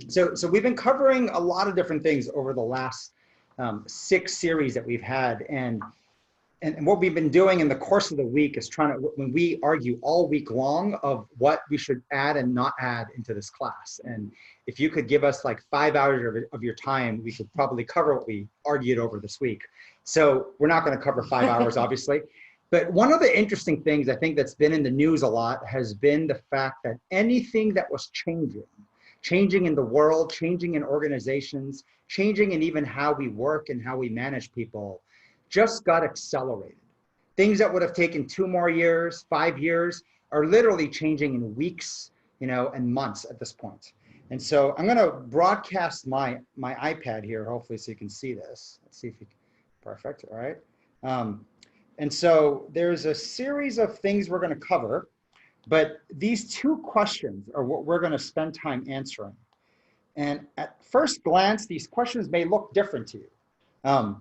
So we've been covering a lot of different things over the last 6 series that we've had, and what we've been doing in the course of the week is trying to, when we argue all week long of what we should add and not add into this class. And if you could give us like 5 hours of your time, we could probably cover what we argued over this week. So we're not going to cover 5 hours, obviously. But one of the interesting things I think that's been in the news a lot has been the fact that anything that was changing in the world, changing in organizations, changing in even how we work and how we manage people, just got accelerated. Things that would have taken 2 more years, 5 years, are literally changing in weeks, and months at this point. And so I'm going to broadcast my iPad here, hopefully, so you can see this. Let's see if you can. Perfect. All right. And so there's a series of things we're going to cover, but these 2 questions are what we're going to spend time answering. And at first glance, these questions may look different to you.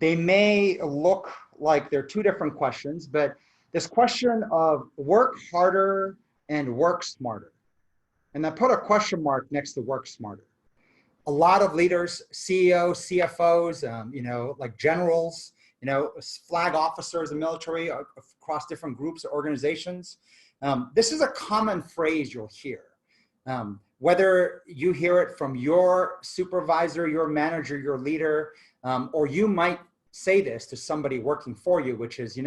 They may look like they're 2 different questions, but this question of work harder and work smarter. And I put a question mark next to work smarter. A lot of leaders, CEOs, CFOs, like generals, flag officers in the military across different groups or organizations. This is a common phrase you'll hear. Whether you hear it from your supervisor, your manager, your leader, or you might say this to somebody working for you, which is,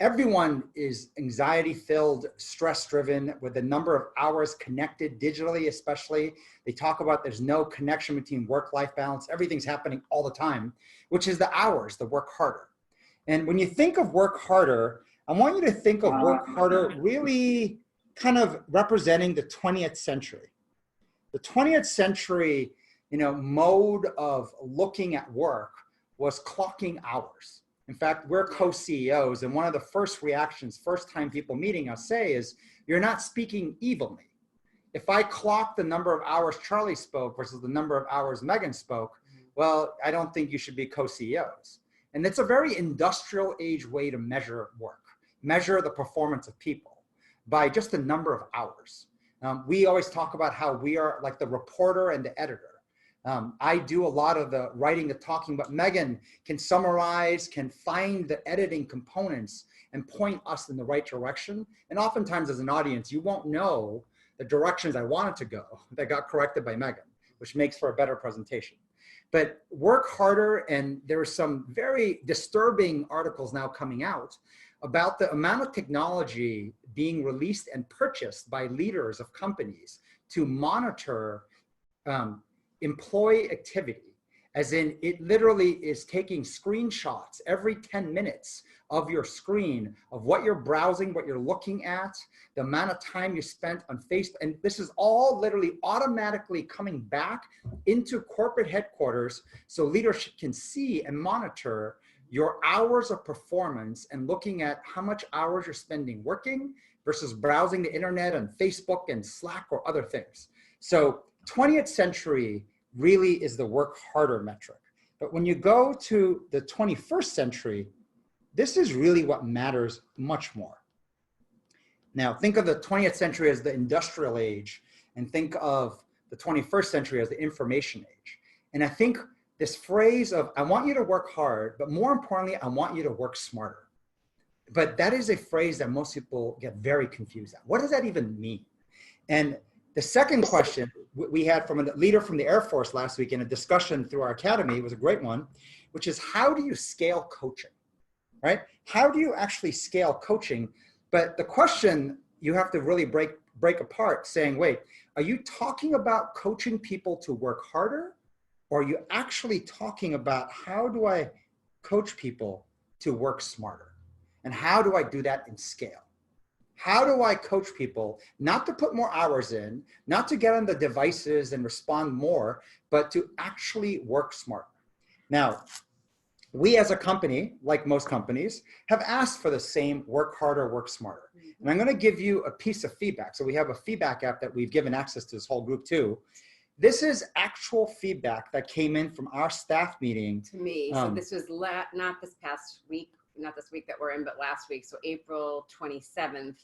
everyone is anxiety-filled, stress-driven, with the number of hours connected digitally, especially. They talk about there's no connection between work-life balance. Everything's happening all the time, which is the hours, the work harder. And when you think of work harder, I want you to think of work harder really kind of representing the 20th century. The 20th century, mode of looking at work was clocking hours. In fact, we're co-CEOs, and one of the first reactions, first time people meeting us say is, you're not speaking evenly. If I clock the number of hours Charlie spoke versus the number of hours Megan spoke, well, I don't think you should be co-CEOs. And it's a very industrial age way to measure work, measure the performance of people by just the number of hours. We always talk about how we are like the reporter and the editor. I do a lot of the writing, the talking, but Megan can summarize, can find the editing components and point us in the right direction. And oftentimes as an audience, you won't know the directions I wanted to go that got corrected by Megan, which makes for a better presentation. But work harder, and there are some very disturbing articles now coming out about the amount of technology being released and purchased by leaders of companies to monitor employee activity, as in it literally is taking screenshots every 10 minutes of your screen of what you're browsing, what you're looking at, the amount of time you spent on Facebook. And this is all literally automatically coming back into corporate headquarters so leadership can see and monitor your hours of performance and looking at how much hours you're spending working versus browsing the internet and Facebook and Slack or other things. So 20th century really is the work harder metric. But when you go to the 21st century, this is really what matters much more. Now, think of the 20th century as the industrial age, and think of the 21st century as the information age. And I think this phrase of, I want you to work hard, but more importantly, I want you to work smarter. But that is a phrase that most people get very confused at. What does that even mean? And the second question we had from a leader from the Air Force last week in a discussion through our academy, it was a great one, which is how do you scale coaching, right? How do you actually scale coaching? But the question you have to really break apart saying, wait, are you talking about coaching people to work harder? Or are you actually talking about how do I coach people to work smarter? And how do I do that in scale? How do I coach people not to put more hours in, not to get on the devices and respond more, but to actually work smarter? Now, we as a company, like most companies, have asked for the same work harder, work smarter. And I'm going to give you a piece of feedback. So we have a feedback app that we've given access to this whole group too. This is actual feedback that came in from our staff meeting. To me, so this was not this past week, not this week that we're in, but last week. So April 27th,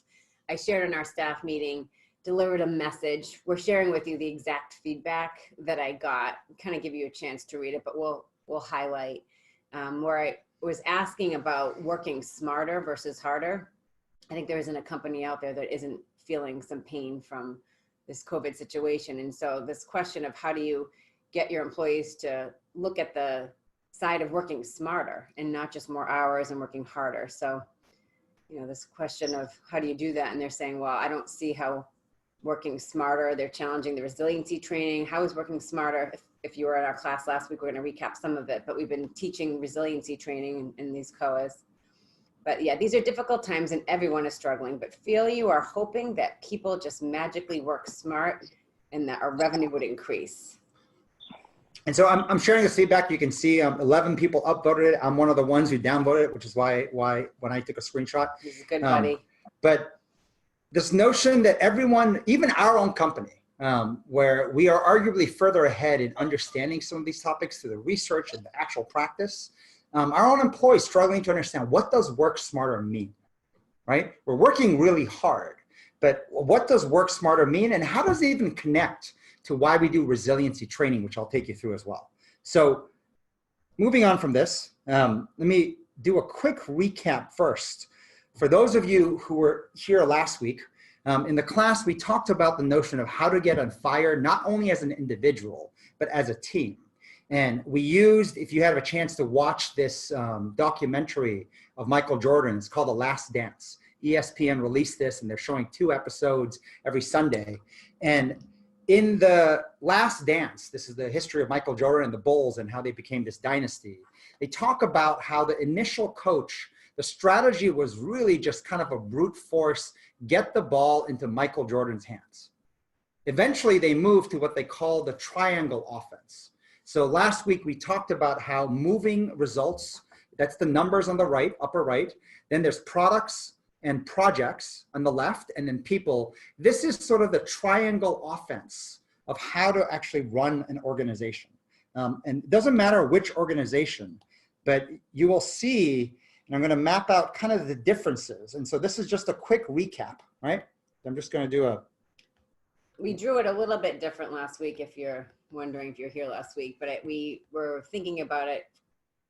I shared in our staff meeting delivered a message. We're sharing with you the exact feedback that I got, kind of give you a chance to read it, but we'll highlight where I was asking about working smarter versus harder. I think there isn't a company out there that isn't feeling some pain from this COVID situation. And so this question of how do you get your employees to look at the side of working smarter and not just more hours and working harder. So, this question of how do you do that? And they're saying, well, I don't see how working smarter, they're challenging the resiliency training. How is working smarter? If you were in our class last week, we're going to recap some of it, but we've been teaching resiliency training in these COAs. But yeah, these are difficult times and everyone is struggling, but feel you are hoping that people just magically work smart and that our revenue would increase. And so I'm sharing this feedback. You can see 11 people upvoted it. I'm one of the ones who downvoted it, which is why when I took a screenshot. This is good, buddy. But this notion that everyone, even our own company, where we are arguably further ahead in understanding some of these topics through the research and the actual practice, our own employees struggling to understand what does work smarter mean, right? We're working really hard, but what does work smarter mean, and how does it even connect to why we do resiliency training, which I'll take you through as well. So moving on from this, let me do a quick recap first. For those of you who were here last week, in the class, we talked about the notion of how to get on fire, not only as an individual, but as a team. And we used, if you have a chance to watch this documentary of Michael Jordan, it's called The Last Dance. ESPN released this and they're showing 2 episodes every Sunday. And in The Last Dance, this is the history of Michael Jordan and the Bulls and how they became this dynasty. They talk about how the initial coach, the strategy was really just kind of a brute force, get the ball into Michael Jordan's hands. Eventually, they moved to what they call the triangle offense. So last week, we talked about how moving results, that's the numbers on the right, upper right. Then there's products and projects on the left, and then people. This is sort of the triangle offense of how to actually run an organization. And it doesn't matter which organization, but you will see, and I'm going to map out kind of the differences. And so this is just a quick recap, right? I'm just going to do a. We drew it a little bit different last week, if you're wondering if you're here last week, but we were thinking about it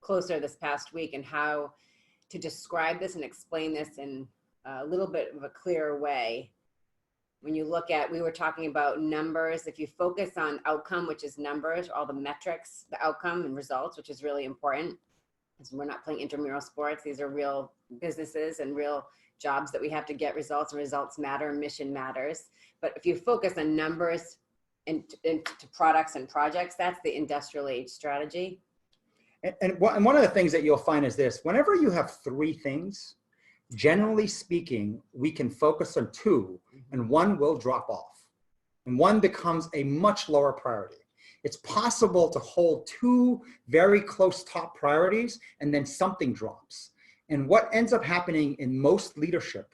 closer this past week and how to describe this and explain this in a little bit of a clearer way. When you look at, we were talking about numbers. If you focus on outcome, which is numbers, all the metrics, the outcome and results, which is really important, because we're not playing intramural sports. These are real businesses and real jobs that we have to get results, and results matter, mission matters. But if you focus on numbers and to products and projects, that's the industrial age strategy. And one of the things that you'll find is this: whenever you have 3 things, generally speaking, we can focus on 2 and 1 will drop off and 1 becomes a much lower priority. It's possible to hold 2 very close top priorities and then something drops. And what ends up happening in most leadership,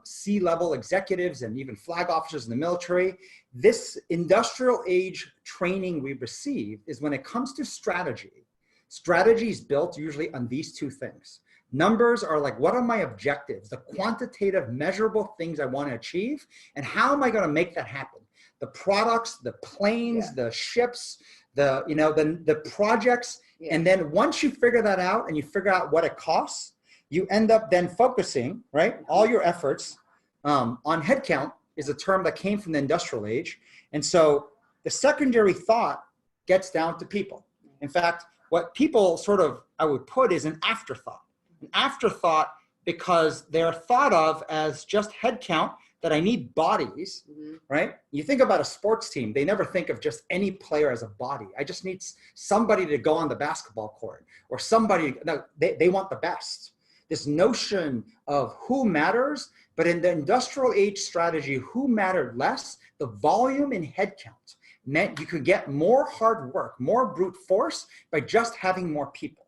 C-level executives and even flag officers in the military, this industrial age training we receive is when it comes to strategy. Strategy is built usually on these 2 things. Numbers are like, what are my objectives? The quantitative, measurable things I want to achieve, and how am I going to make that happen? The products, the planes, the ships, the projects, and then once you figure that out and you figure out what it costs, you end up then focusing, right? All your efforts on headcount is a term that came from the industrial age, and so the secondary thought gets down to people. In fact, what people sort of, I would put, is an afterthought. An afterthought because they're thought of as just headcount, that I need bodies, right? You think about a sports team, they never think of just any player as a body. I just need somebody to go on the basketball court, or somebody, no, they want the best. This notion of who matters, but in the industrial age strategy, who mattered less, the volume in headcount meant you could get more hard work, more brute force by just having more people.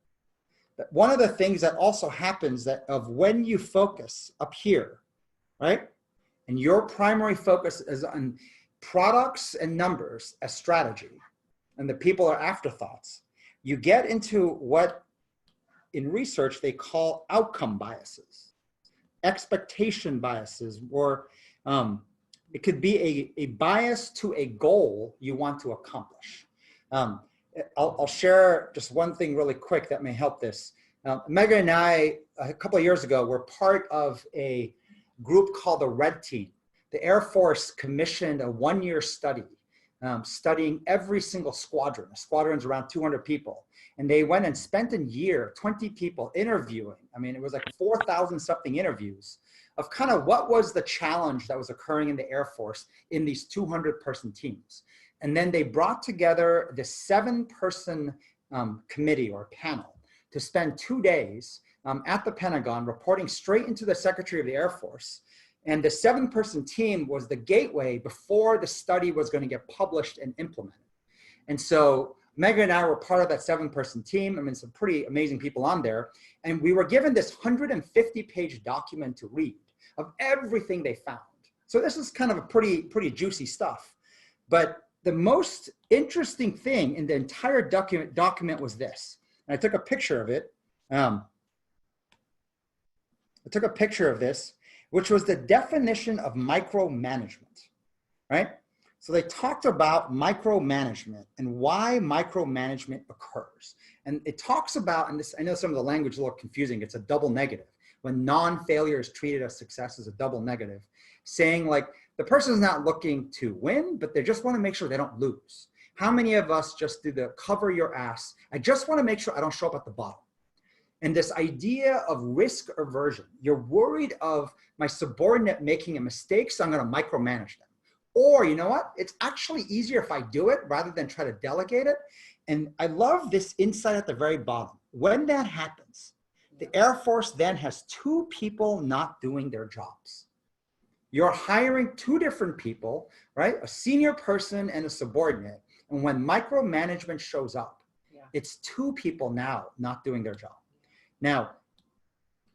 But one of the things that also happens that of when you focus up here, right? And your primary focus is on products and numbers as strategy, and the people are afterthoughts, you get into what in research they call outcome biases, expectation biases, or It could be a bias to a goal you want to accomplish. I'll share just one thing really quick that may help this. Megan and I, a couple of years ago, were part of a group called the Red Team. The Air Force commissioned a one-year study studying every single squadron. A squadron's around 200 people. And they went and spent a year, 20 people interviewing. I mean, it was like 4,000 something interviews of kind of what was the challenge that was occurring in the Air Force in these 200-person teams. And then they brought together the 7-person committee or panel to spend 2 days at the Pentagon reporting straight into the Secretary of the Air Force. And the 7-person team was the gateway before the study was going to get published and implemented. And so Megan and I were part of that 7-person team. I mean, some pretty amazing people on there. And we were given this 150-page document to read of everything they found. So this is kind of a pretty juicy stuff. But the most interesting thing in the entire document was this. And I took a picture of it. I took a picture of this, which was the definition of micromanagement, right? So they talked about micromanagement and why micromanagement occurs. And it talks about, and this, I know some of the language is a little confusing, it's a double negative. When non-failure is treated as success is a double negative, saying like the person is not looking to win, but they just want to make sure they don't lose. How many of us just do the cover your ass? I just want to make sure I don't show up at the bottom. And this idea of risk aversion, you're worried of my subordinate making a mistake, so I'm going to micromanage them. Or you know what? It's actually easier if I do it rather than try to delegate it. And I love this insight at the very bottom. When that happens, the Air Force then has 2 people not doing their jobs. You're hiring 2 different people, right? A senior person and a subordinate. And when micromanagement shows up, it's 2 people now not doing their job. Now,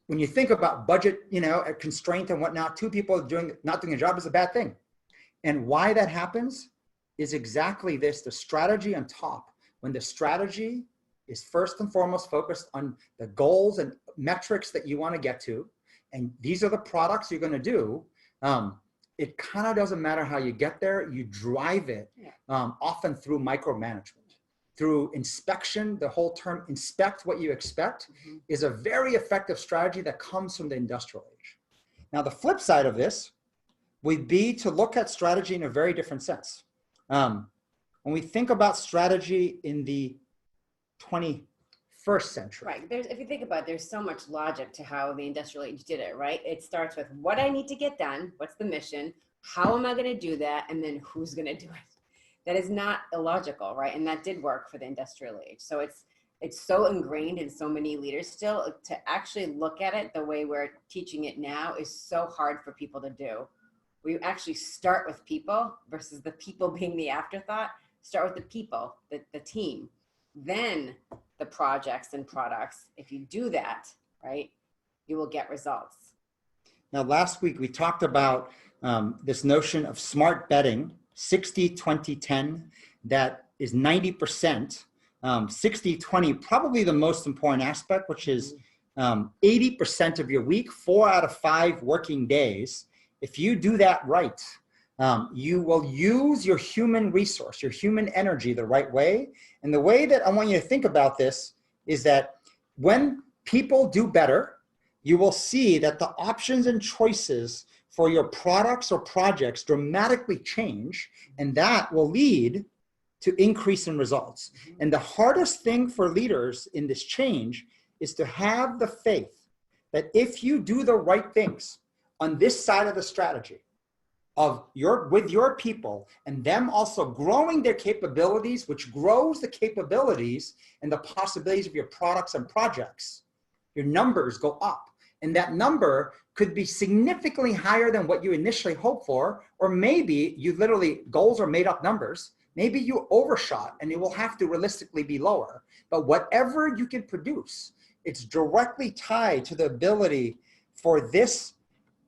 when you think about budget, you know, a constraint and whatnot, 2 people not doing a job is a bad thing. And why that happens is exactly this, the strategy on top. When the strategy is first and foremost focused on the goals and metrics that you want to get to, and these are the products you're going to do, it kind of doesn't matter how you get there, you drive it often through micromanagement. Through inspection, the whole term inspect what you expect is a very effective strategy that comes from the industrial age. Now, the flip side of this would be to look at strategy in a very different sense. When we think about strategy in the 21st century. Right. If you think about it, there's so much logic to how the industrial age did it, right? It starts with what I need to get done, what's the mission, how am I going to do that, and then who's going to do it. That is not illogical, right? And that did work for the industrial age. So it's so ingrained in so many leaders still. To actually look at it the way we're teaching it now is so hard for people to do. We actually start with people versus the people being the afterthought. Start with the people, the team, then the projects and products. If you do that, right, you will get results. Now, last week we talked about this notion of smart betting, 60, 20, 10, that is 90%, 60, 20, probably the most important aspect, which is 80% of your week, 4 out of 5 working days. If you do that right, you will use your human resource, your human energy the right way. And the way that I want you to think about this is that when people do better, you will see that the options and choices for your products or projects dramatically change, and that will lead to increase in results. And the hardest thing for leaders in this change is to have the faith that if you do the right things on this side of the strategy of with your people and them also growing their capabilities, which grows the capabilities and the possibilities of your products and projects, your numbers go up. And that number could be significantly higher than what you initially hoped for, or maybe you literally, goals are made up numbers. Maybe you overshot and it will have to realistically be lower. But whatever you can produce, it's directly tied to the ability for this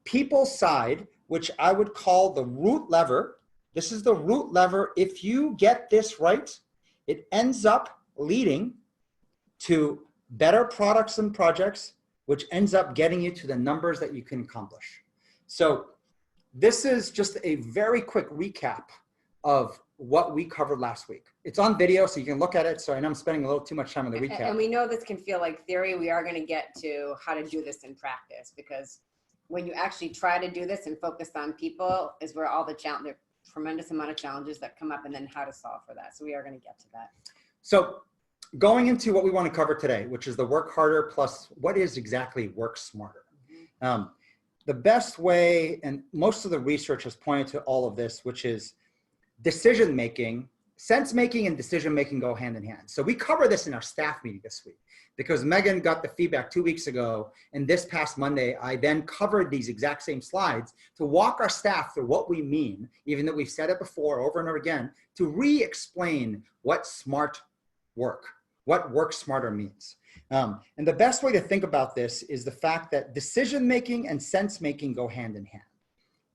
people side, which I would call the root lever. This is the root lever. If you get this right, it ends up leading to better products and projects, which ends up getting you to the numbers that you can accomplish. So this is just a very quick recap of what we covered last week. It's on video, so you can look at it. So I know I'm spending a little too much time on the recap. And we know this can feel like theory. We are going to get to how to do this in practice, because when you actually try to do this and focus on people is where all the challenge, tremendous amount of challenges that come up, and then how to solve for that. So we are going to get to that. So going into what we want to cover today, which is the work harder plus what is exactly work smarter. The best way, and most of the research has pointed to all of this, which is decision-making, sense-making and decision-making go hand in hand. So we cover this in our staff meeting this week because Megan got the feedback 2 weeks ago, and this past Monday, I then covered these exact same slides to walk our staff through what we mean, even though we've said it before over and over again, to re-explain what smart work, what work smarter means. And the best way to think about this is the fact that decision-making and sense-making go hand in hand.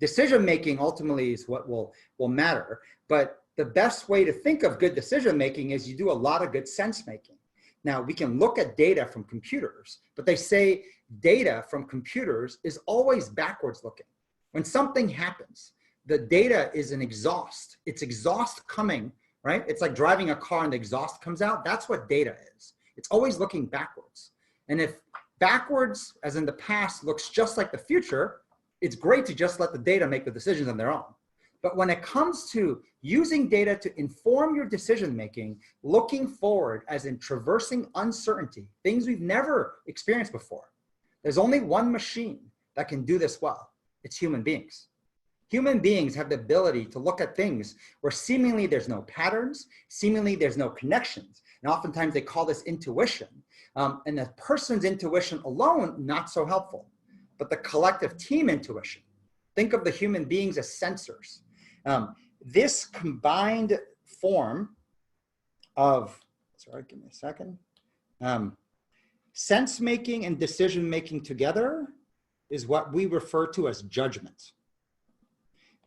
Decision-making ultimately is what will matter, but the best way to think of good decision-making is you do a lot of good sense-making. Now, we can look at data from computers, but they say data from computers is always backwards looking. When something happens, the data is an exhaust. It's exhaust coming, right? It's like driving a car and the exhaust comes out. That's what data is. It's always looking backwards. And if backwards, as in the past, looks just like the future, it's great to just let the data make the decisions on their own. But when it comes to using data to inform your decision-making, looking forward as in traversing uncertainty, things we've never experienced before, there's only one machine that can do this well. It's human beings. Human beings have the ability to look at things where seemingly there's no patterns, seemingly there's no connections. And oftentimes they call this intuition. And the person's intuition alone, not so helpful. But the collective team intuition, think of the human beings as sensors. This combined form of, sorry, give me a second. Sense-making and decision-making together is what we refer to as judgment.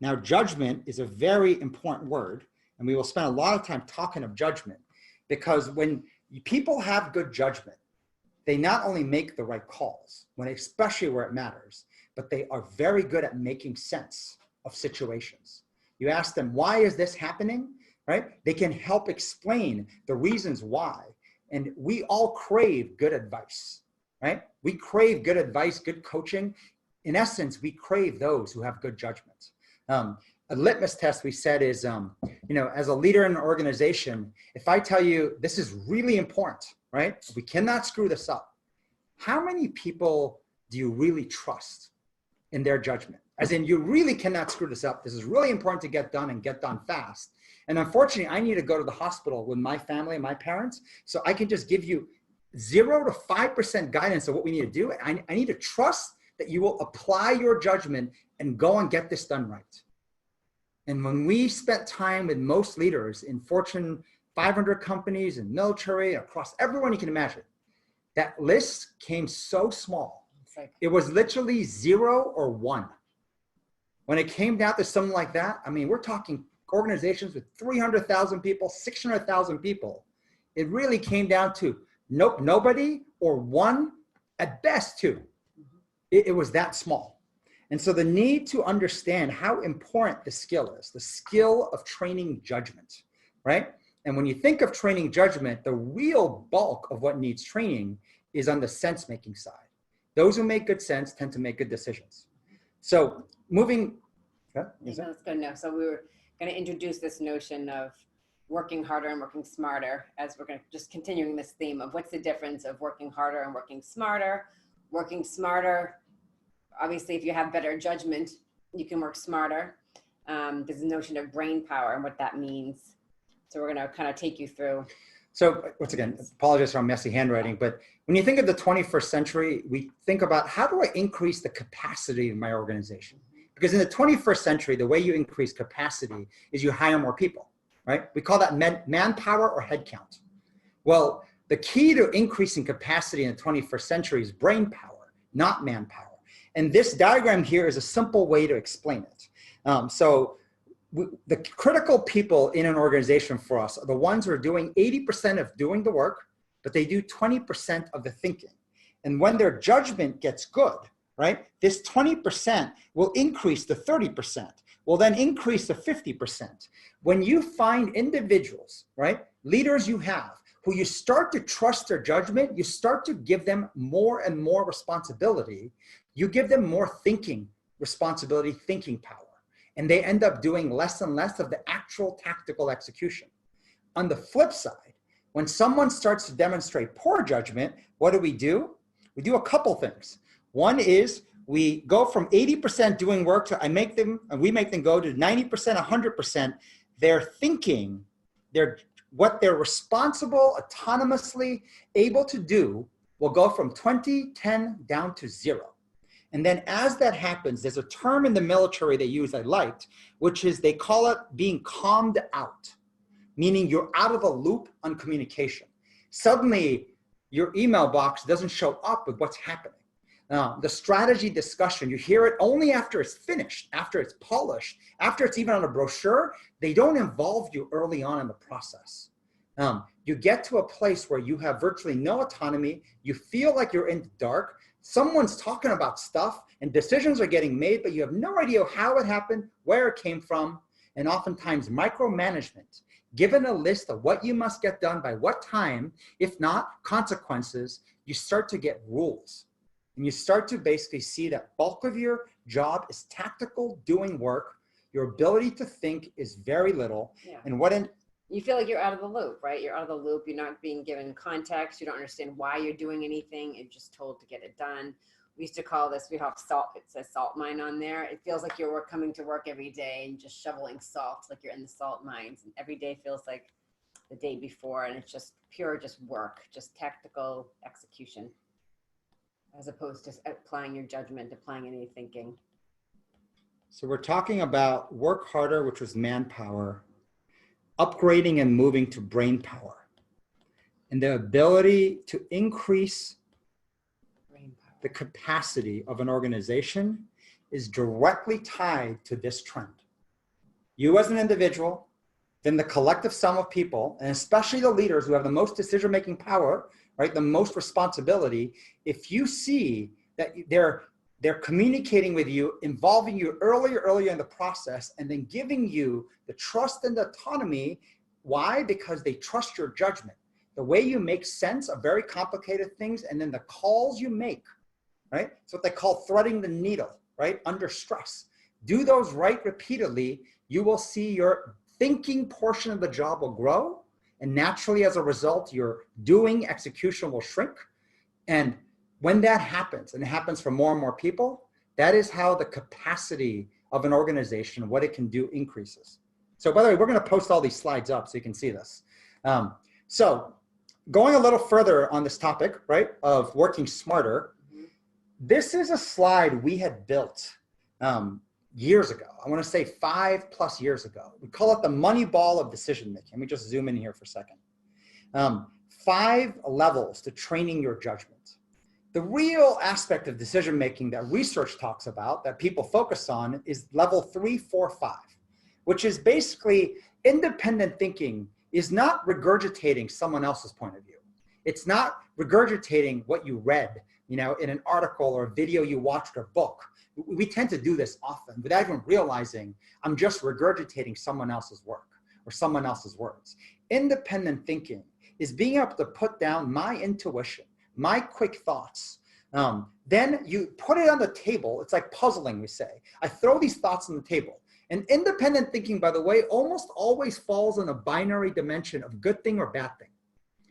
Now, judgment is a very important word, and we will spend a lot of time talking of judgment, because when people have good judgment, they not only make the right calls, especially where it matters, but they are very good at making sense of situations. You ask them, why is this happening, right? They can help explain the reasons why. And we all crave good advice, right? We crave good advice, good coaching. In essence, we crave those who have good judgment. A litmus test we said is, as a leader in an organization, if I tell you this is really important, right? We cannot screw this up. How many people do you really trust in their judgment? As in, you really cannot screw this up. This is really important to get done and get done fast. And unfortunately, I need to go to the hospital with my family and my parents, so I can just give you 0 to 5% guidance of what we need to do. I need to trust that you will apply your judgment and go and get this done right. And when we spent time with most leaders in Fortune 500 companies and military, across everyone you can imagine, that list came so small. It was literally 0 or 1. When it came down to something like that, I mean, we're talking organizations with 300,000 people, 600,000 people. It really came down to nope, nobody, or 1, at best 2. It was that small. And so the need to understand how important the skill is, the skill of training judgment, right? And when you think of training judgment, the real bulk of what needs training is on the sense-making side. Those who make good sense tend to make good decisions. So moving, Let's go now. So we were going to introduce this notion of working harder and working smarter, as we're going to just continuing this theme of what's the difference of working harder and working smarter. Working smarter, obviously, if you have better judgment, you can work smarter. There's a notion of brain power and what that means. So we're going to kind of take you through. So once again, apologize for our messy handwriting, but when you think of the 21st century, we think about how do I increase the capacity of my organization? Because in the 21st century, the way you increase capacity is you hire more people, right? We call that manpower or headcount. Well, the key to increasing capacity in the 21st century is brain power, not manpower. And this diagram here is a simple way to explain it. The critical people in an organization for us are the ones who are doing 80% of doing the work, but they do 20% of the thinking. And when their judgment gets good, right? This 20% will increase to 30%, will then increase to 50%. When you find individuals, right, leaders you have, who you start to trust their judgment, you start to give them more and more responsibility, you give them more thinking responsibility, thinking power, and they end up doing less and less of the actual tactical execution. On the flip side, when someone starts to demonstrate poor judgment, what do? We do a couple things. One is we go from 80% doing work to we make them go to 90%, 100%. Their thinking, what they're responsible, autonomously able to do will go from 20, 10 down to 0. And then as that happens, there's a term in the military they use I liked, which is they call it being calmed out, meaning you're out of the loop on communication. Suddenly, your email box doesn't show up with what's happening. The strategy discussion, you hear it only after it's finished, after it's polished, after it's even on a brochure. They don't involve you early on in the process. You get to a place where you have virtually no autonomy. You feel like you're in the dark. Someone's talking about stuff and decisions are getting made, but you have no idea how it happened, where it came from, and oftentimes micromanagement. Given a list of what you must get done by what time, if not consequences, you start to get rules. And you start to basically see that bulk of your job is tactical, doing work. Your ability to think is very little. Yeah. And you feel like you're out of the loop, right? You're out of the loop. You're not being given context. You don't understand why you're doing anything. You're just told to get it done. We used to call this, we have salt, it says salt mine on there. It feels like you're coming to work every day and just shoveling salt, like you're in the salt mines. And every day feels like the day before. And it's just pure, just work, just tactical execution, as opposed to applying your judgment, applying any thinking. So we're talking about work harder, which was manpower, upgrading and moving to brain power, and the ability to increase the capacity of an organization is directly tied to this trend. You as an individual, then the collective sum of people, and especially the leaders who have the most decision-making power, right, the most responsibility, if you see that they're communicating with you, involving you earlier in the process, and then giving you the trust and the autonomy. Why? Because they trust your judgment. The way you make sense of very complicated things, and then the calls you make, right? It's what they call threading the needle, right? Under stress. Do those right repeatedly, you will see your thinking portion of the job will grow. And naturally, as a result, your doing execution will shrink. And when that happens, and it happens for more and more people, that is how the capacity of an organization, what it can do, increases. So by the way, we're going to post all these slides up so you can see this. So going a little further on this topic, right, of working smarter, this is a slide we had built years ago. I want to say 5+ years ago. We call it the money ball of decision making. Let me just zoom in here for a second. 5 levels to training your judgment. The real aspect of decision making that research talks about, that people focus on, is level 3, 4, 5, which is basically independent thinking is not regurgitating someone else's point of view. It's not regurgitating what you read, in an article or a video you watched or book. We tend to do this often without even realizing I'm just regurgitating someone else's work or someone else's words. Independent thinking is being able to put down my intuition, my quick thoughts. Then you put it on the table. It's like puzzling, we say. I throw these thoughts on the table. And independent thinking, by the way, almost always falls in a binary dimension of good thing or bad thing.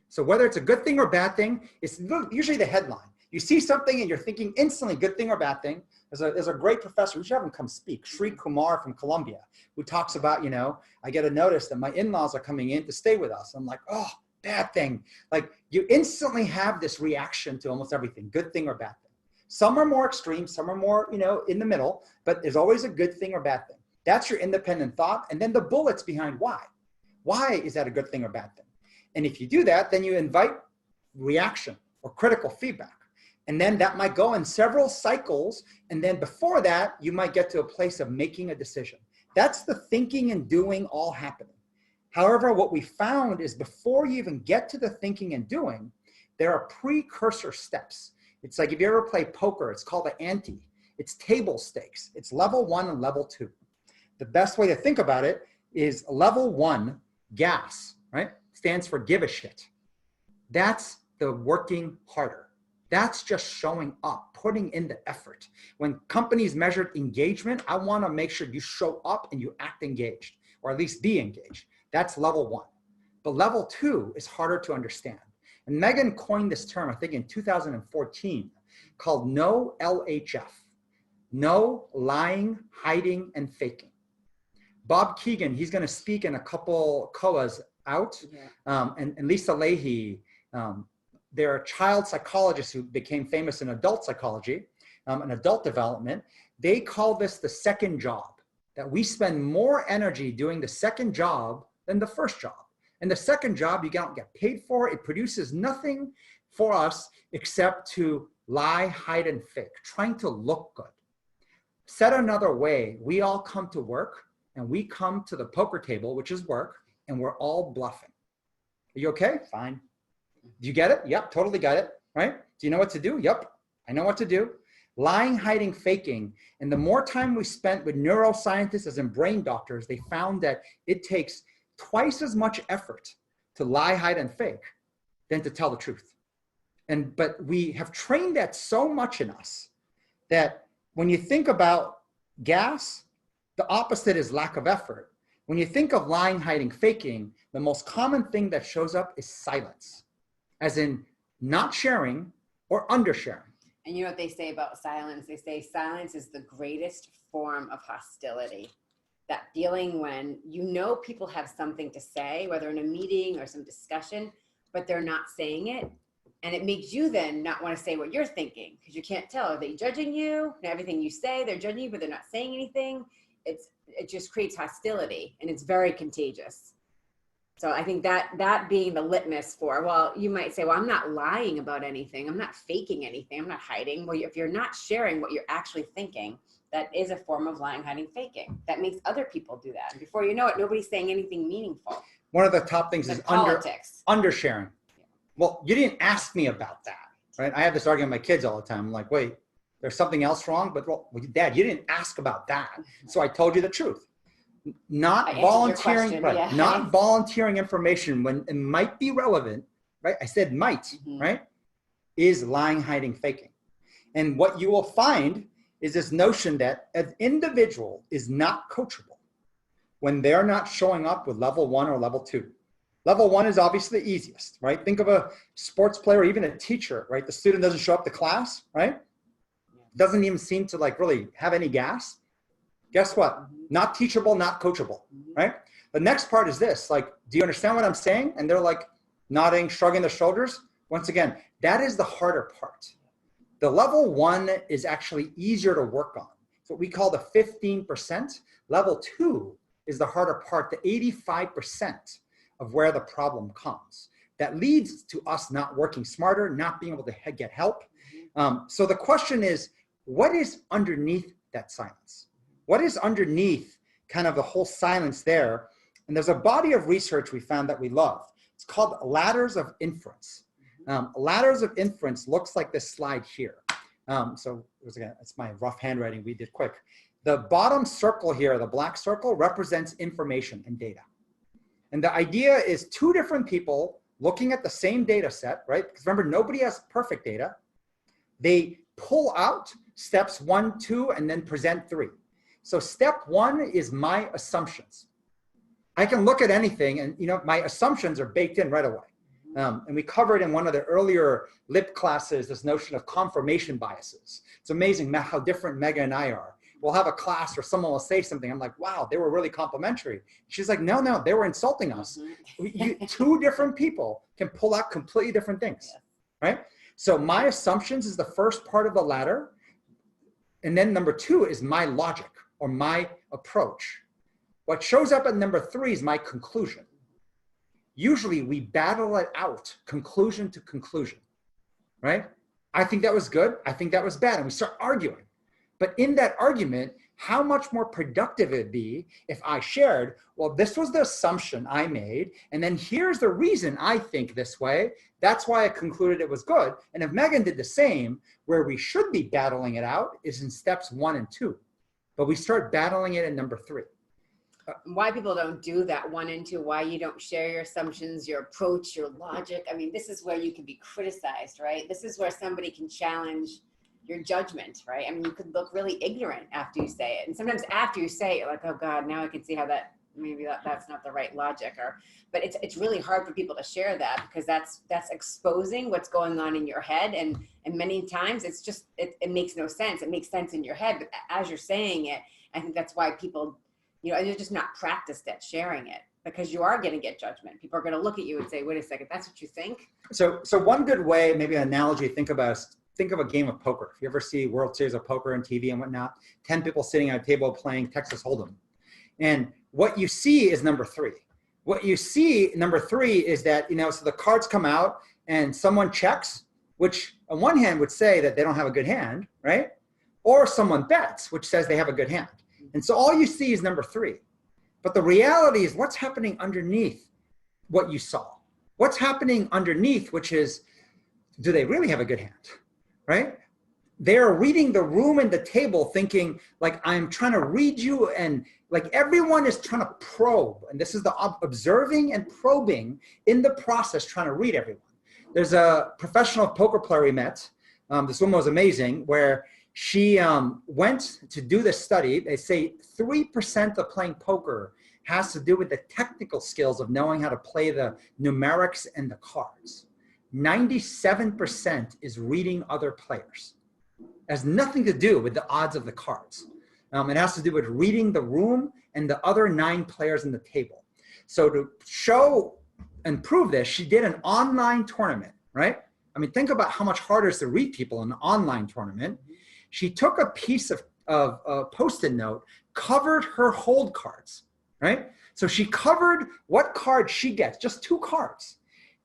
So whether it's a good thing or bad thing, it's usually the headline. You see something and you're thinking instantly good thing or bad thing. There's a great professor, we should have him come speak, Sri Kumar from Columbia, who talks about, I get a notice that my in-laws are coming in to stay with us. I'm like, oh, bad thing. Like you instantly have this reaction to almost everything, good thing or bad thing. Some are more extreme, some are more, in the middle, but there's always a good thing or bad thing. That's your independent thought. And then the bullets behind why. Why is that a good thing or bad thing? And if you do that, then you invite reaction or critical feedback. And then that might go in several cycles. And then before that, you might get to a place of making a decision. That's the thinking and doing all happening. However, what we found is before you even get to the thinking and doing, there are precursor steps. It's like if you ever play poker, it's called the ante. It's table stakes. It's level 1 and level 2. The best way to think about it is level 1, gas, right? Stands for give a shit. That's the working harder. That's just showing up, putting in the effort. When companies measured engagement, I want to make sure you show up and you act engaged, or at least be engaged. That's level 1. But level 2 is harder to understand. And Megan coined this term, I think in 2014, called no LHF. No lying, hiding, and faking. Bob Keegan, he's going to speak in a couple COAs out. And Lisa Leahy, they're child psychologists who became famous in adult psychology and adult development. They call this the second job, that we spend more energy doing the second job than the first job. And the second job, you don't get paid for. It produces nothing for us except to lie, hide, and fake, trying to look good. Said another way, we all come to work and we come to the poker table, which is work, and we're all bluffing. Are you okay? Fine. Do you get it? Yep, totally got it, right? Do you know what to do? Yep, I know what to do. Lying, hiding, faking. And the more time we spent with neuroscientists and brain doctors, they found that it takes twice as much effort to lie, hide, and fake than to tell the truth. But we have trained that so much in us that when you think about gas, the opposite is lack of effort. When you think of lying, hiding, faking, the most common thing that shows up is silence, as in not sharing or undersharing. And you know what they say about silence? They say silence is the greatest form of hostility. That feeling when you know people have something to say, whether in a meeting or some discussion, but they're not saying it. And it makes you then not want to say what you're thinking because you can't tell. Are they judging you? And everything you say, they're judging you, but they're not saying anything. It just creates hostility, and it's very contagious. So I think that being the litmus for, well, you might say, well, I'm not lying about anything. I'm not faking anything. I'm not hiding. Well, if you're not sharing what you're actually thinking, that is a form of lying, hiding, faking. That makes other people do that. And before you know it, nobody's saying anything meaningful. One of the top things is politics. Undersharing. Well, you didn't ask me about that, right? I have this argument with my kids all the time. I'm like, wait, there's something else wrong? But well, Dad, you didn't ask about that. So I told you the truth. Not volunteering, right? Yeah. Not volunteering information when it might be relevant, right? I said might, right? Is lying, hiding, faking. And what you will find is this notion that an individual is not coachable when they're not showing up with level 1 or level 2. Level 1 is obviously the easiest, right? Think of a sports player or even a teacher, right? The student doesn't show up to class, right? Doesn't even seem to like really have any gas. Guess what? Not teachable, not coachable, right? The next part is this, like, do you understand what I'm saying? And they're like nodding, shrugging their shoulders. Once again, that is the harder part. The level 1 is actually easier to work on. It's what we call the 15%. Level 2 is the harder part, the 85% of where the problem comes. That leads to us not working smarter, not being able to get help. So the question is, what is underneath that silence? What is underneath kind of the whole silence there? And there's a body of research we found that we love. It's called Ladders of Inference. Ladders of Inference looks like this slide here. So it's my rough handwriting, we did quick. The bottom circle here, the black circle, represents information and data. And the idea is two different people looking at the same data set, right? Because remember, nobody has perfect data. They pull out steps 1, 2, and then present 3. So step 1 is my assumptions. I can look at anything and, my assumptions are baked in right away. And we covered in one of the earlier LIP classes, this notion of confirmation biases. It's amazing how different Megan and I are. We'll have a class where someone will say something. I'm like, wow, they were really complimentary. She's like, no, they were insulting us. Two different people can pull out completely different things, right? So my assumptions is the first part of the ladder. And then number 2 is my logic or my approach. What shows up at number 3 is my conclusion. Usually we battle it out, conclusion to conclusion, right? I think that was good. I think that was bad. And we start arguing. But in that argument, how much more productive it'd be if I shared, well, this was the assumption I made, and then here's the reason I think this way. That's why I concluded it was good. And if Megan did the same, where we should be battling it out is in steps 1 and 2, but we start battling it in number 3. Why people don't do that 1 and 2, why you don't share your assumptions, your approach, your logic. I mean, this is where you can be criticized, right? This is where somebody can challenge your judgment, right? I mean, you could look really ignorant after you say it. And sometimes after you say it, you're like, oh God, now I can see how that's not the right logic. But it's really hard for people to share that, because that's exposing what's going on in your head. And many times it's just, it makes no sense. It makes sense in your head, but as you're saying it, I think that's why people, you're just not practiced at sharing it, because you are going to get judgment. People are going to look at you and say, wait a second, that's what you think? So one good way, maybe an analogy to think about is, think of a game of poker. If you ever see World Series of Poker on TV and whatnot, 10 people sitting at a table playing Texas Hold'em. And what you see is number 3. What you see, number 3, is that, so the cards come out and someone checks, which on one hand would say that they don't have a good hand, right? Or someone bets, which says they have a good hand. And so all you see is number 3. But the reality is what's happening underneath what you saw. What's happening underneath, which is, do they really have a good hand, right? They're reading the room and the table thinking, like, I'm trying to read you, and like everyone is trying to probe. And this is the observing and probing in the process, trying to read everyone. There's a professional poker player we met. This woman was amazing, where she went to do this study. They say 3% of playing poker has to do with the technical skills of knowing how to play the numerics and the cards. 97% is reading other players. It has nothing to do with the odds of the cards. It has to do with reading the room and the other 9 players in the table. So to show and prove this, she did an online tournament, right? I mean, think about how much harder it is to read people in an online tournament. She took a piece of a Post-it note, covered her hold cards, right? So she covered what card she gets, just 2 cards.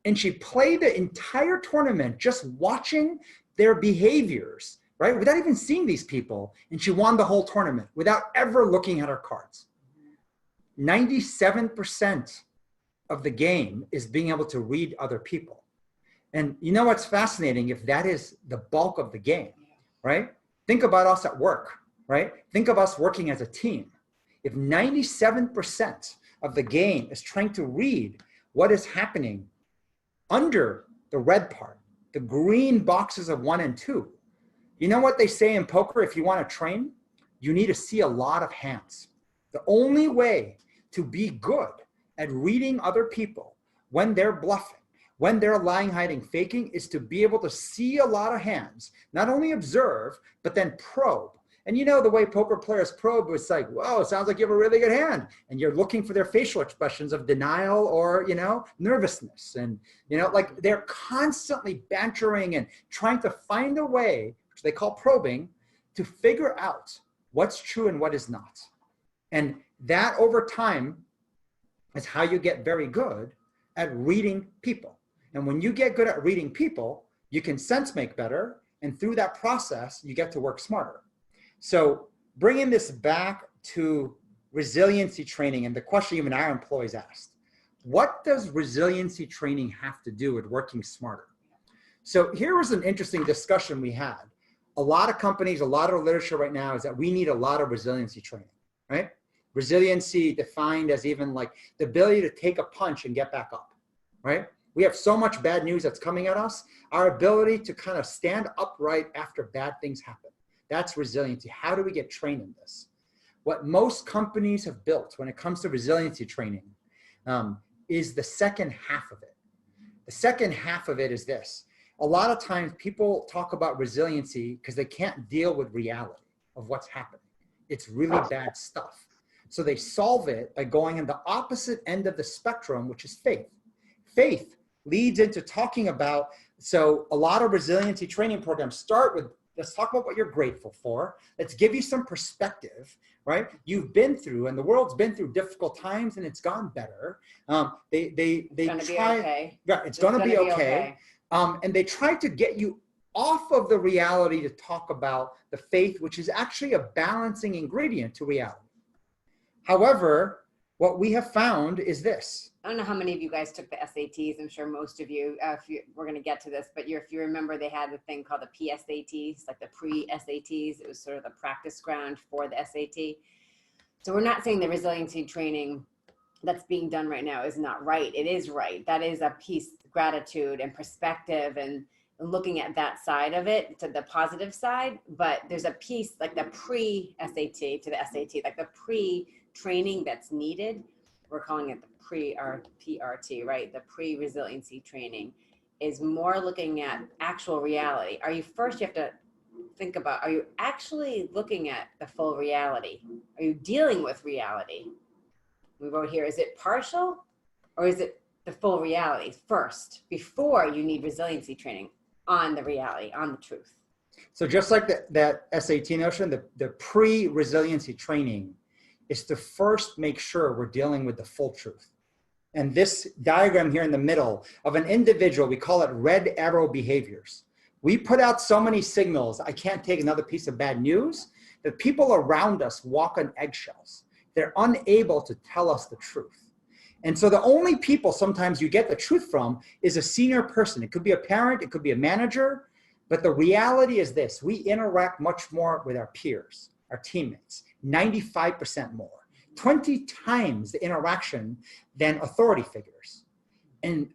And she played the entire tournament just watching their behaviors, right? Without even seeing these people. And she won the whole tournament without ever looking at her cards. 97% of the game is being able to read other people. And you know what's fascinating? If that is the bulk of the game, right? Think about us at work, right? Think of us working as a team. If 97% of the game is trying to read what is happening under the red part, the green boxes of 1 and 2, you know what they say in poker? If you want to train, you need to see a lot of hands. The only way to be good at reading other people when they're bluffing, when they're lying, hiding, faking, is to be able to see a lot of hands, not only observe, but then probe. And the way poker players probe, it's like, whoa, it sounds like you have a really good hand. And you're looking for their facial expressions of denial or, nervousness. And, like they're constantly bantering and trying to find a way, which they call probing, to figure out what's true and what is not. And that over time is how you get very good at reading people. And when you get good at reading people, you can sense make better. And through that process, you get to work smarter. So bringing this back to resiliency training and the question even our employees asked, what does resiliency training have to do with working smarter? So here was an interesting discussion we had. A lot of companies, a lot of literature right now is that we need a lot of resiliency training, right? Resiliency defined as even like the ability to take a punch and get back up, right? We have so much bad news that's coming at us. Our ability to kind of stand upright after bad things happen. That's resiliency. How do we get trained in this? What most companies have built when it comes to resiliency training is the second half of it. The second half of it is this. A lot of times people talk about resiliency because they can't deal with reality of what's happening. It's really bad stuff. So they solve it by going in the opposite end of the spectrum, which is faith. Faith leads into talking about, so a lot of resiliency training programs start with, let's talk about what you're grateful for. Let's give you some perspective, right? You've been through, and the world's been through difficult times, and it's gone better. It's gonna be okay. Right, it's going to be okay. And they try to get you off of the reality to talk about the faith, which is actually a balancing ingredient to reality. However, what we have found is this. I don't know how many of you guys took the SATs. I'm sure most of you, we're going to get to this, but if you remember, they had a thing called the PSATs, like the pre-SATs. It was sort of the practice ground for the SAT. So we're not saying the resiliency training that's being done right now is not right. It is right. That is a piece, gratitude and perspective and looking at that side of it, to the positive side. But there's a piece like the pre-SAT to the SAT, like the pre-training that's needed. We're calling it the PRT, right? The pre-resiliency training is more looking at actual reality. You have to think about, are you actually looking at the full reality? Are you dealing with reality? We wrote here, is it partial or is it the full reality first before you need resiliency training on the reality, on the truth? So just like that SAT notion, the pre-resiliency training is to first make sure we're dealing with the full truth. And this diagram here in the middle of an individual, we call it red arrow behaviors. We put out so many signals, I can't take another piece of bad news, that people around us walk on eggshells. They're unable to tell us the truth. And so the only people sometimes you get the truth from is a senior person. It could be a parent, it could be a manager, but the reality is this: we interact much more with our peers, our teammates, 95% more, 20 times the interaction than authority figures. And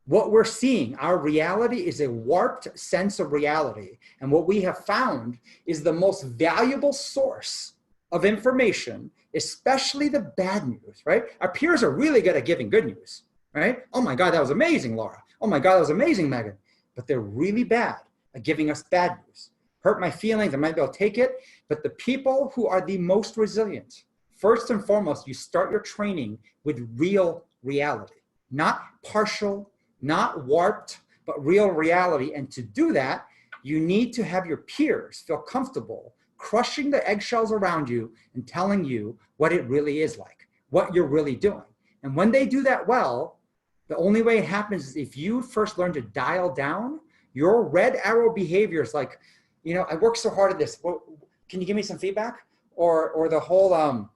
what we're seeing, our reality is a warped sense of reality. And what we have found is the most valuable source of information, especially the bad news, right? Our peers are really good at giving good news, right? Oh my God, that was amazing, Laura. Oh my God, that was amazing, Megan. But they're really bad at giving us bad news. Hurt my feelings, I might be able to take it. But the people who are the most resilient, first and foremost, you start your training with real reality, not partial, not warped, but real reality. And to do that, you need to have your peers feel comfortable crushing the eggshells around you and telling you what it really is like, what you're really doing. And when they do that well, the only way it happens is if you first learn to dial down your red arrow behaviors, like, you know, I worked so hard at this. Well, can you give me some feedback? Or the whole, I'm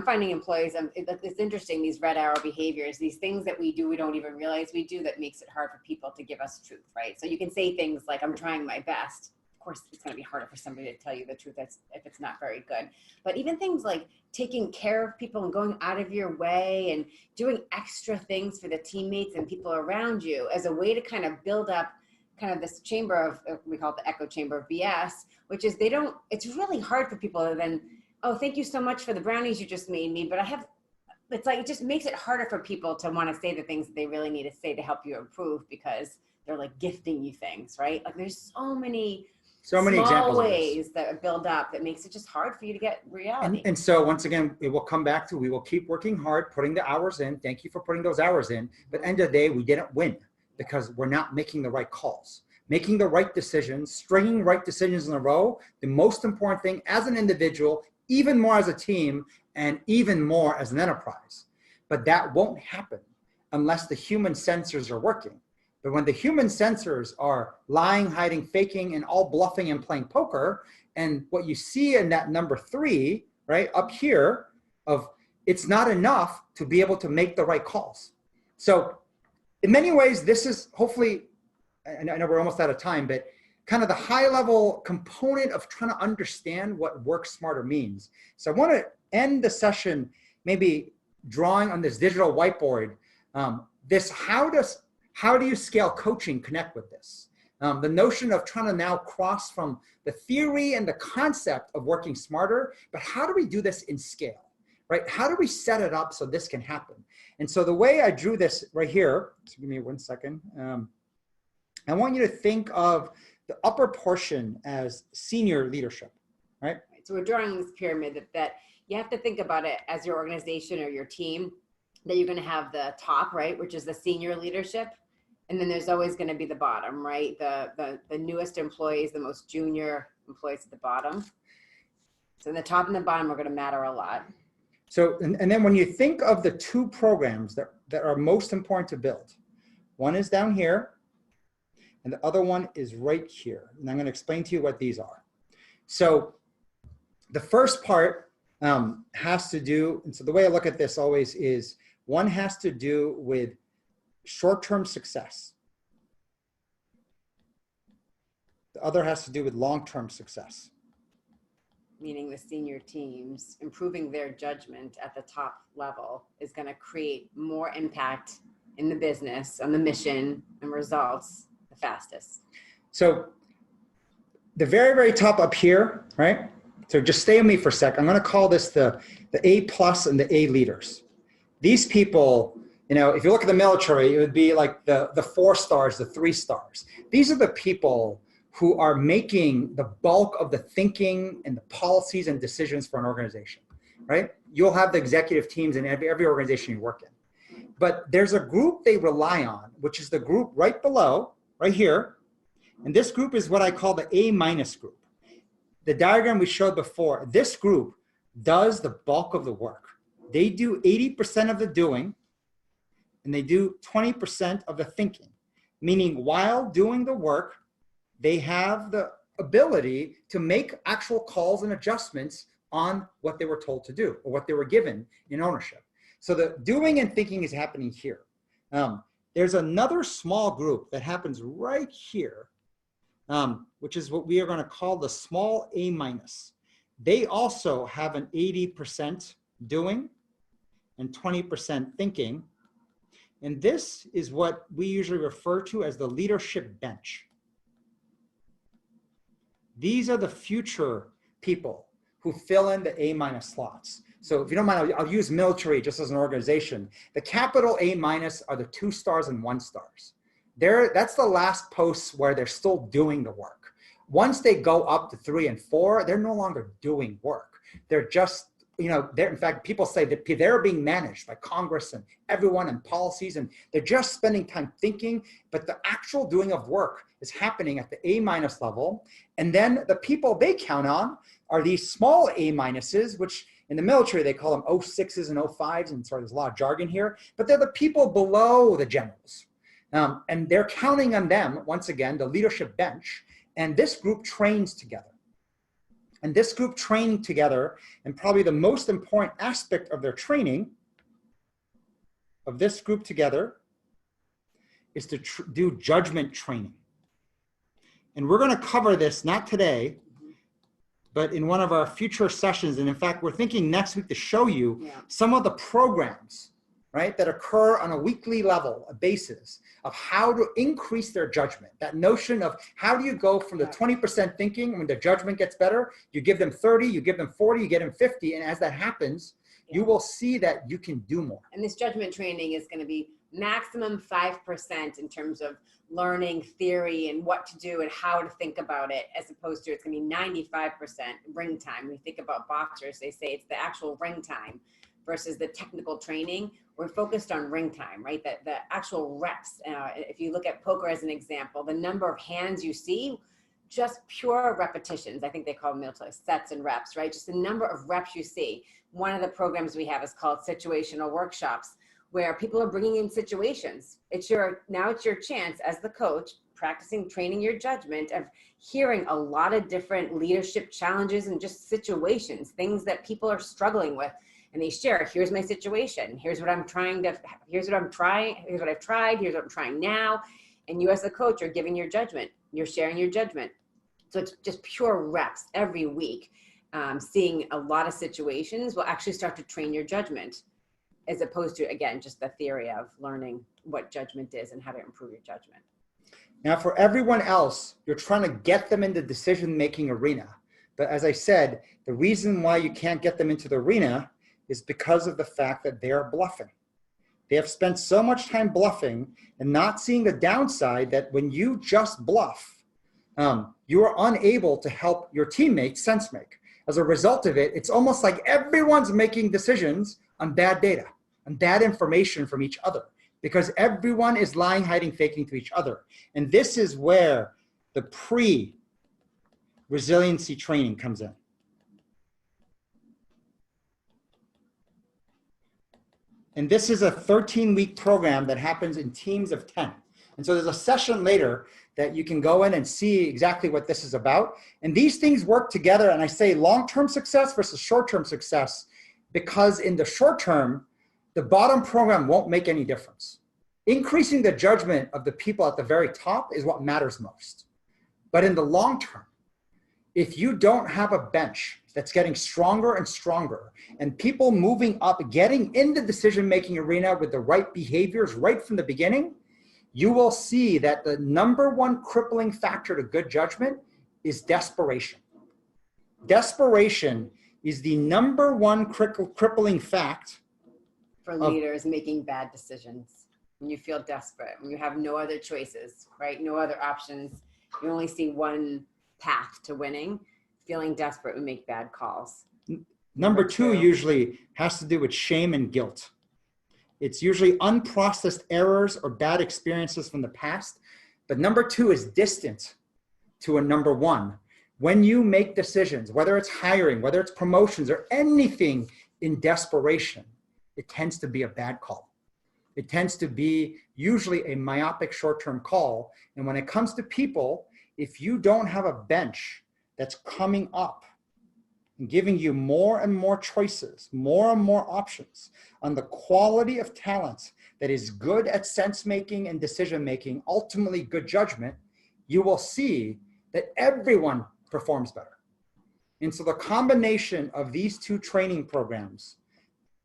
finding employees, it's interesting, these red arrow behaviors, these things that we do, we don't even realize we do, that makes it hard for people to give us truth, right? So you can say things like, I'm trying my best. Of course, it's going to be harder for somebody to tell you the truth if it's not very good. But even things like taking care of people and going out of your way and doing extra things for the teammates and people around you as a way to kind of build up kind of this chamber of, we call it the echo chamber of BS, which is it's really hard for people to then, oh, thank you so much for the brownies you just made me, but it's like, it just makes it harder for people to want to say the things that they really need to say to help you improve, because they're like gifting you things, right? Like there's so many small examples ways that build up that makes it just hard for you to get reality. And so once again, it will come back to, we will keep working hard, putting the hours in. Thank you for putting those hours in. But end of the day, we didn't win because we're not making the right calls, making the right decisions, stringing right decisions in a row. The most important thing as an individual, even more as a team, and even more as an enterprise. But that won't happen unless the human sensors are working. But when the human sensors are lying, hiding, faking, and all bluffing and playing poker, and what you see in that number 3, right, up here, of it's not enough to be able to make the right calls. So in many ways, this is hopefully, I know we're almost out of time, but kind of the high level component of trying to understand what work smarter means. So I want to end the session maybe drawing on this digital whiteboard, how do you scale coaching connect with this? The notion of trying to now cross from the theory and the concept of working smarter, but how do we do this in scale, right? How do we set it up so this can happen? And so the way I drew this right here, so give me 1 second. I want you to think of the upper portion as senior leadership, right? So we're drawing this pyramid that you have to think about it as your organization or your team, that you're going to have the top, right, which is the senior leadership. And then there's always going to be the bottom, right? The newest employees, the most junior employees at the bottom. So the top and the bottom are going to matter a lot. So, and then when you think of the 2 programs that are most important to build, one is down here, and the other one is right here. And I'm going to explain to you what these are. So the first part has to do, and so the way I look at this always is, one has to do with short-term success. The other has to do with long-term success. Meaning the senior teams, improving their judgment at the top level is going to create more impact in the business, on the mission and results the fastest. So the very, very top up here, right? So just stay with me for a sec. I'm going to call this the A plus and the A leaders. These people, you know, if you look at the military, it would be like the 4 stars, the 3 stars. These are the people who are making the bulk of the thinking and the policies and decisions for an organization, right? You'll have the executive teams in every organization you work in. But there's a group they rely on, which is the group right below, right here. And this group is what I call the A minus group. The diagram we showed before, this group does the bulk of the work. They do 80% of the doing, and they do 20% of the thinking. Meaning while doing the work, they have the ability to make actual calls and adjustments on what they were told to do or what they were given in ownership. So the doing and thinking is happening here. There's another small group that happens right here, which is what we are going to call the small A minus. They also have an 80% doing and 20% thinking. And this is what we usually refer to as the leadership bench. These are the future people who fill in the A minus slots. So if you don't mind, I'll use military just as an organization. The capital A minus are the 2 stars and 1 stars. That's the last posts where they're still doing the work. Once they go up to 3 and 4, they're no longer doing work. They're just, you know, in fact, people say that they're being managed by Congress and everyone and policies, and they're just spending time thinking, but the actual doing of work is happening at the A minus level. And then the people they count on are these small A minuses, which in the military, they call them 06s and 05s, and sorry, there's a lot of jargon here, but they're the people below the generals. And they're counting on them, once again, the leadership bench, and this group trains together. And this group training together, and probably the most important aspect of their training, of this group together, is to do judgment training. And we're going to cover this, not today, but in one of our future sessions. And in fact, we're thinking next week to show you some of the programs, right, that occur on a weekly level, a basis of how to increase their judgment. That notion of how do you go from the 20% thinking, when the judgment gets better, you give them 30, you give them 40, you get them 50. And as that happens, you will see that you can do more. And this judgment training is going to be maximum 5% in terms of learning theory and what to do and how to think about it, as opposed to it's going to be 95% ring time. When we think about boxers, they say it's the actual ring time versus the technical training. We're focused on ring time, right? The actual reps. If you look at poker as an example, the number of hands you see, just pure repetitions. I think they call them military sets and reps, right? Just the number of reps you see. One of the programs we have is called situational workshops, where people are bringing in situations. Now it's your chance as the coach, practicing training your judgment of hearing a lot of different leadership challenges and just situations, things that people are struggling with. And they share, here's my situation. Here's what I've tried. Here's what I'm trying now. And you as the coach are giving your judgment. You're sharing your judgment. So it's just pure reps every week. Seeing a lot of situations will actually start to train your judgment, as opposed to, again, just the theory of learning what judgment is and how to improve your judgment. Now, for everyone else, you're trying to get them in the decision-making arena. But as I said, the reason why you can't get them into the arena is because of the fact that they are bluffing. They have spent so much time bluffing and not seeing the downside that when you just bluff, you are unable to help your teammates sense make. As a result of it, it's almost like everyone's making decisions on bad data, on bad information from each other, because everyone is lying, hiding, faking to each other. And this is where the pre-resiliency training comes in. And this is a 13-week program that happens in teams of 10. And so there's a session later that you can go in and see exactly what this is about. And these things work together. And I say long-term success versus short-term success, because in the short term, the bottom program won't make any difference. Increasing the judgment of the people at the very top is what matters most. But in the long term, if you don't have a bench that's getting stronger and stronger, and people moving up, getting in the decision-making arena with the right behaviors right from the beginning, you will see that the number one crippling factor to good judgment is desperation. Desperation is the number one crippling fact For leaders making bad decisions. When you feel desperate, when you have no other choices, right? No other options. You only see one path to winning. Feeling desperate would make bad calls. Number two usually has to do with shame and guilt. It's usually unprocessed errors or bad experiences from the past. But number two is distant to a number one. When you make decisions, whether it's hiring, whether it's promotions or anything in desperation, it tends to be a bad call. It tends to be usually a myopic short-term call. And when it comes to people, if you don't have a bench that's coming up and giving you more and more choices, more and more options on the quality of talent that is good at sense-making and decision-making, ultimately good judgment, you will see that everyone performs better. And so the combination of these two training programs,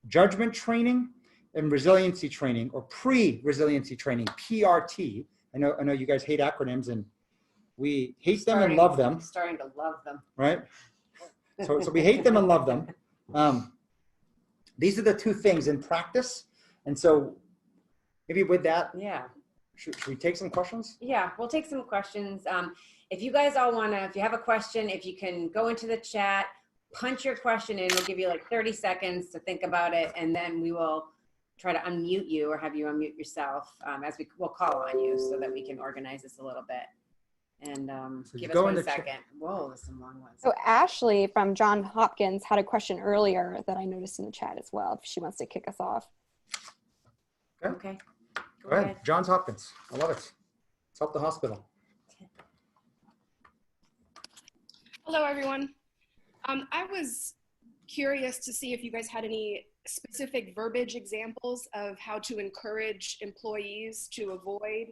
judgment training and resiliency training, or pre-resiliency training, PRT. I know you guys hate acronyms, and we hate them and love them. Starting to love them. Right? So we hate them and love them. These are the two things in practice. And so maybe with that, Yeah. should we take some questions? Yeah, we'll take some questions. If you guys all want to, if you have a question, if you can go into the chat, punch your question in, we'll give you like 30 seconds to think about it, and then we will try to unmute you or have you unmute yourself as we'll call on you so that we can organize this a little bit. And So give us go in 1 the second. Whoa, there's some long ones. So Ashley from John Hopkins had a question earlier that I noticed in the chat as well, if she wants to kick us off. Okay. Go ahead. Johns Hopkins. I love it. Let's help the hospital. Hello, everyone. I was curious to see if you guys had any specific verbiage examples of how to encourage employees to avoid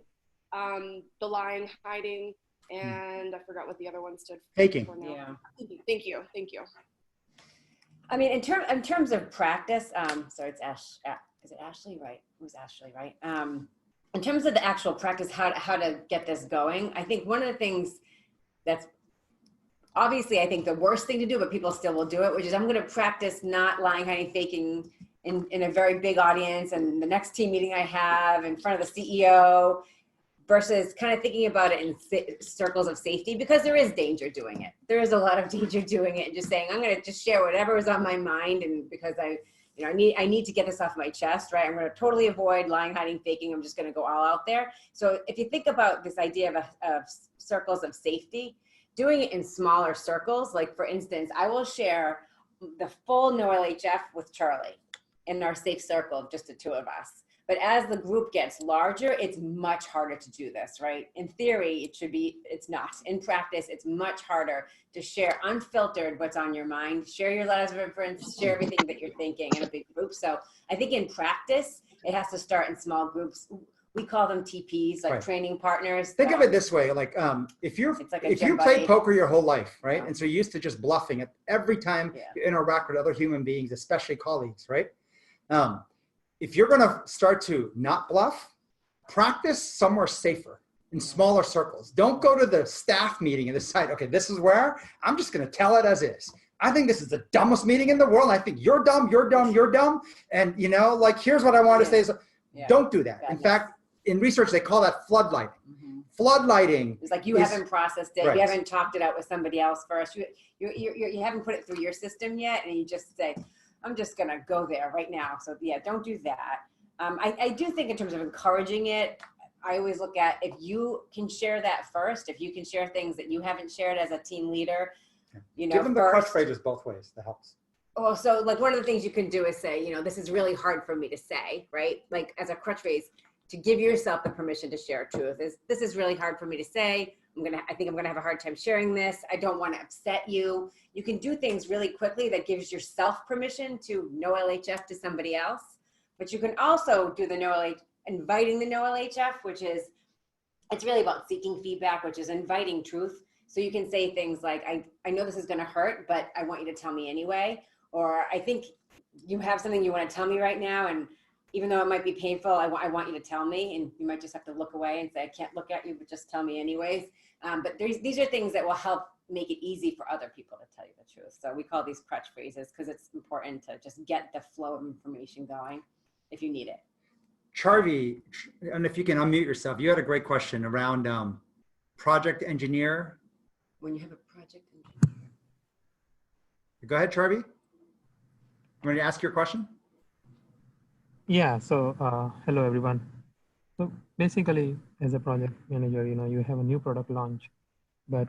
the lying, hiding, and I forgot what the other one stood Faking. for now. Yeah. Thank you. Thank you. I mean, in terms of practice, sorry, it's is it Ashley? Right. It was Ashley, right? In terms of the actual practice, how to get this going, I think one of the things that's obviously, I think the worst thing to do, but people still will do it, which is I'm going to practice not lying, hiding, faking in a very big audience and the next team meeting I have in front of the CEO, versus kind of thinking about it in circles of safety, because there is danger doing it. There is a lot of danger doing it and just saying, I'm going to just share whatever is on my mind, and because I need to get this off my chest, right? I'm going to totally avoid lying, hiding, faking. I'm just going to go all out there. So if you think about this idea of circles of safety, doing it in smaller circles, like for instance, I will share the full NoLHF with Charlie in our safe circle of just the two of us. But as the group gets larger, it's much harder to do this, right? In theory, it should be, it's not. In practice, it's much harder to share unfiltered what's on your mind, share your letters of reference, share everything that you're thinking in a big group. So I think in practice, it has to start in small groups. We call them TPs, like training partners. Think of it this way, like if you play poker your whole life, right? And so you're used to just bluffing it every time you interact with other human beings, especially colleagues, right? If you're going to start to not bluff, practice somewhere safer in smaller circles. Don't go to the staff meeting and decide, okay, this is where I'm just going to tell it as is. I think this is the dumbest meeting in the world. I think you're dumb, you're dumb, you're dumb. And like, here's what I want to say. So don't do that. In fact, in research, they call that floodlighting. Floodlighting. It's like you haven't processed it. Right. You haven't talked it out with somebody else first. You haven't put it through your system yet. And you just say, I'm just going to go there right now. So yeah, don't do that. I do think in terms of encouraging it, I always look at if you can share that first, if you can share things that you haven't shared as a team leader, give them the crutch phrases both ways. That helps. Oh, so like one of the things you can do is say, this is really hard for me to say, right? Like as a crutch phrase, to give yourself the permission to share truth. This is really hard for me to say. I think I'm gonna have a hard time sharing this. I don't want to upset you. You can do things really quickly that gives yourself permission to no LHF to somebody else. But you can also do the no LHF, inviting the no LHF, which is, it's really about seeking feedback, which is inviting truth. So you can say things like, I know this is gonna hurt, but I want you to tell me anyway. Or I think you have something you wanna tell me right now, and even though it might be painful, I want you to tell me, and you might just have to look away and say, I can't look at you, but just tell me anyways. But these are things that will help make it easy for other people to tell you the truth. So we call these crutch phrases because it's important to just get the flow of information going if you need it. Charvi, and if you can unmute yourself, you had a great question around project engineer. When you have a project engineer. Go ahead, Charvi. You want to ask your question? Yeah, so hello everyone. So basically, as a project manager, you have a new product launch, but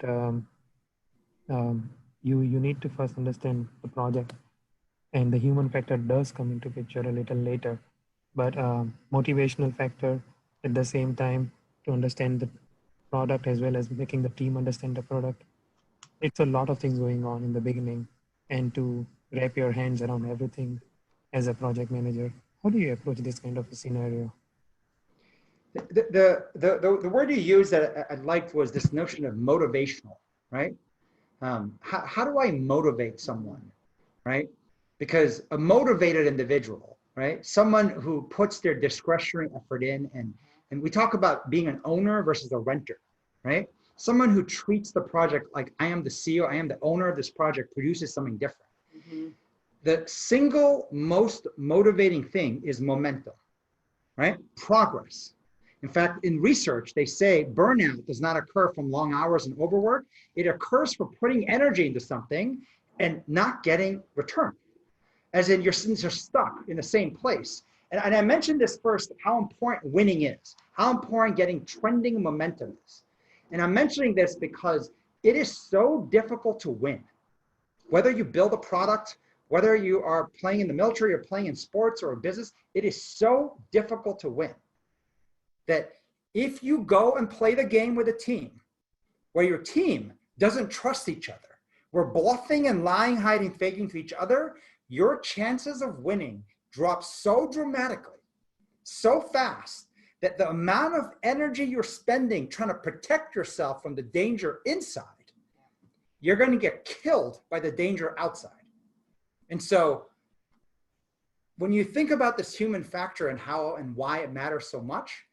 you need to first understand the project, and the human factor does come into picture a little later. But motivational factor at the same time to understand the product as well as making the team understand the product. It's a lot of things going on in the beginning, and to wrap your hands around everything as a project manager. How do you approach this kind of a scenario? The word you used that I liked was this notion of motivational, right? How do I motivate someone, right? Because a motivated individual, right? Someone who puts their discretionary effort in, and we talk about being an owner versus a renter, right? Someone who treats the project like I am the CEO, I am the owner of this project, produces something different. Mm-hmm. The single most motivating thing is momentum, right? Progress. In fact, in research, they say burnout does not occur from long hours and overwork. It occurs for putting energy into something and not getting return. As in you're stuck in the same place. And I mentioned this first, how important winning is, how important getting trending momentum is. And I'm mentioning this because it is so difficult to win. Whether you build a product, whether you are playing in the military or playing in sports or a business, it is so difficult to win that if you go and play the game with a team where your team doesn't trust each other, we're bluffing and lying, hiding, faking to each other, your chances of winning drop so dramatically, so fast, that the amount of energy you're spending trying to protect yourself from the danger inside, you're going to get killed by the danger outside. And so when you think about this human factor and how and why it matters so much,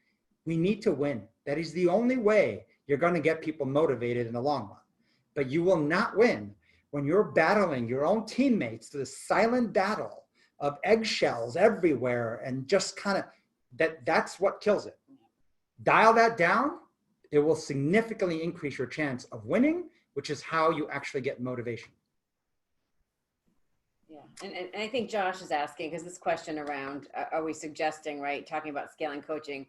we need to win. That is the only way you're going to get people motivated in the long run. But you will not win when you're battling your own teammates to the silent battle of eggshells everywhere and just kind of that's what kills it. Dial that down, it will significantly increase your chance of winning, which is how you actually get motivation. Yeah, and I think Josh is asking, because this question around, are we suggesting, right, talking about scaling coaching,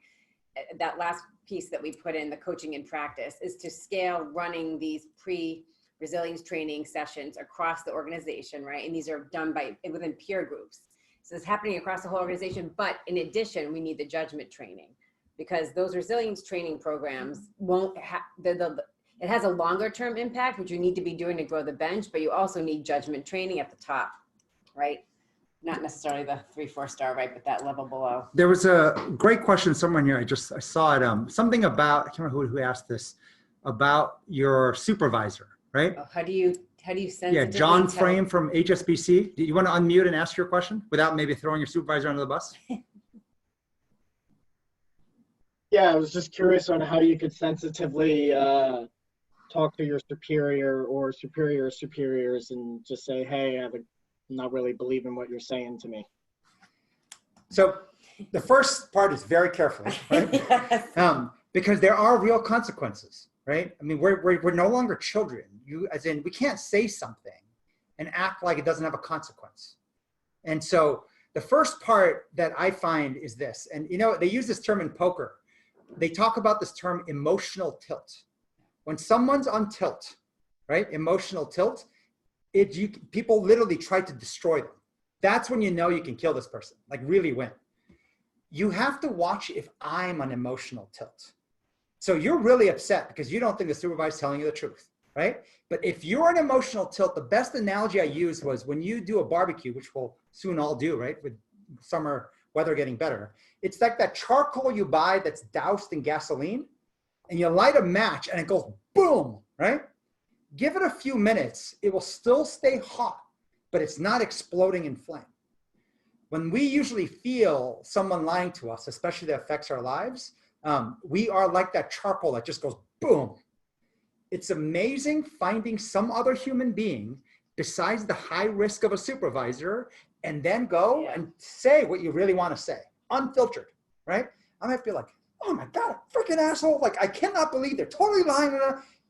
that last piece that we put in, the coaching in practice, is to scale running these pre-resilience training sessions across the organization, right? And these are done within peer groups. So it's happening across the whole organization, but in addition, we need the judgment training, because those resilience training programs won't have, it has a longer term impact, which you need to be doing to grow the bench, but you also need judgment training at the top, right? Not necessarily the 3-4 star, right? But that level below. There was a great question somewhere here. I saw it. Something about, I can't remember who asked this, about your supervisor, right? Oh, how do you sensitively Yeah, John tell? Frame from HSBC. Do you want to unmute and ask your question without maybe throwing your supervisor under the bus? Yeah, I was just curious on how you could sensitively talk to your superior or superiors and just say, hey, I'm not really believing what you're saying to me. So the first part is very carefully, right? Yes. Because there are real consequences, right? I mean, we're no longer children. As in, we can't say something and act like it doesn't have a consequence. And so the first part that I find is this, and they use this term in poker. They talk about this term emotional tilt. When someone's on tilt, right? Emotional tilt, people literally try to destroy them. That's when you know you can kill this person, like really win. you have to watch if I'm on emotional tilt. So you're really upset because you don't think the supervisor's telling you the truth, right? But if you're an emotional tilt, the best analogy I used was when you do a barbecue, which we'll soon all do, right? With summer weather getting better. It's like that charcoal you buy that's doused in gasoline, and you light a match and it goes boom, right? Give it a few minutes. It will still stay hot, but it's not exploding in flame. When we usually feel someone lying to us, especially that affects our lives, we are like that charcoal that just goes boom. It's amazing finding some other human being besides the high risk of a supervisor and then go and say what you really want to say, unfiltered, right? I might be like, oh my God, freaking asshole. Like, I cannot believe they're totally lying.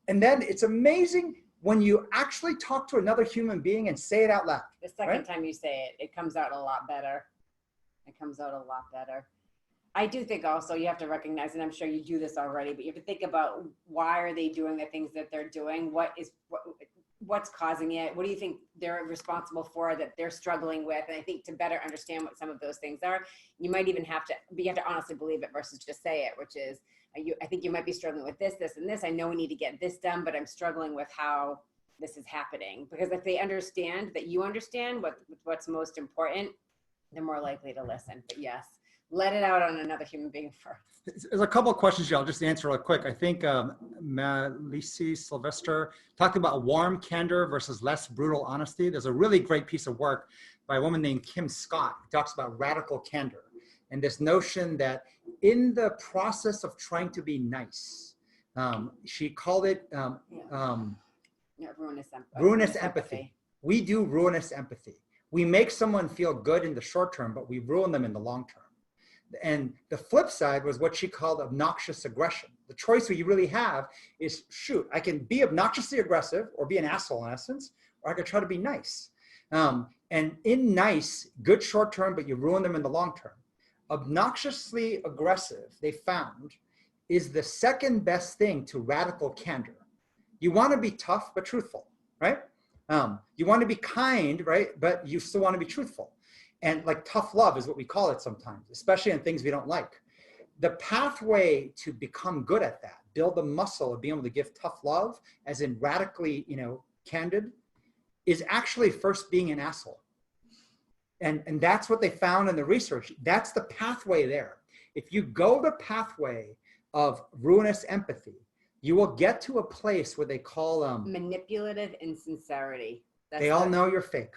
And then it's amazing when you actually talk to another human being and say it out loud. The second time you say it, it comes out a lot better. It comes out a lot better. I do think also you have to recognize, and I'm sure you do this already, but you have to think about why are they doing the things that they're doing? What's causing it? What do you think they're responsible for that they're struggling with? And I think to better understand what some of those things are, you might even have to honestly believe it versus just say it, which is, I think you might be struggling with this, this, and this. I know we need to get this done, but I'm struggling with how this is happening. Because if they understand that you understand what's most important, they're more likely to listen. But yes, let it out on another human being first. There's a couple of questions here. I'll just answer real quick. I think Malisi Sylvester talked about warm candor versus less brutal honesty. There's a really great piece of work by a woman named Kim Scott who talks about radical candor and this notion that in the process of trying to be nice, she called it ruinous empathy. We do ruinous empathy. We make someone feel good in the short term, but we ruin them in the long term. And the flip side was what she called obnoxious aggression. The choice you really have is, shoot, I can be obnoxiously aggressive or be an asshole in essence, or I could try to be nice. And in nice, good short term, but you ruin them in the long term. Obnoxiously aggressive, they found, is the second best thing to radical candor. You want to be tough, but truthful, right? You want to be kind, right? But you still want to be truthful. And like tough love is what we call it sometimes, especially in things we don't like. The pathway to become good at that, build the muscle of being able to give tough love, as in radically, candid, is actually first being an asshole. And that's what they found in the research. That's the pathway there. If you go the pathway of ruinous empathy, you will get to a place where they call manipulative insincerity. They all know you're fake.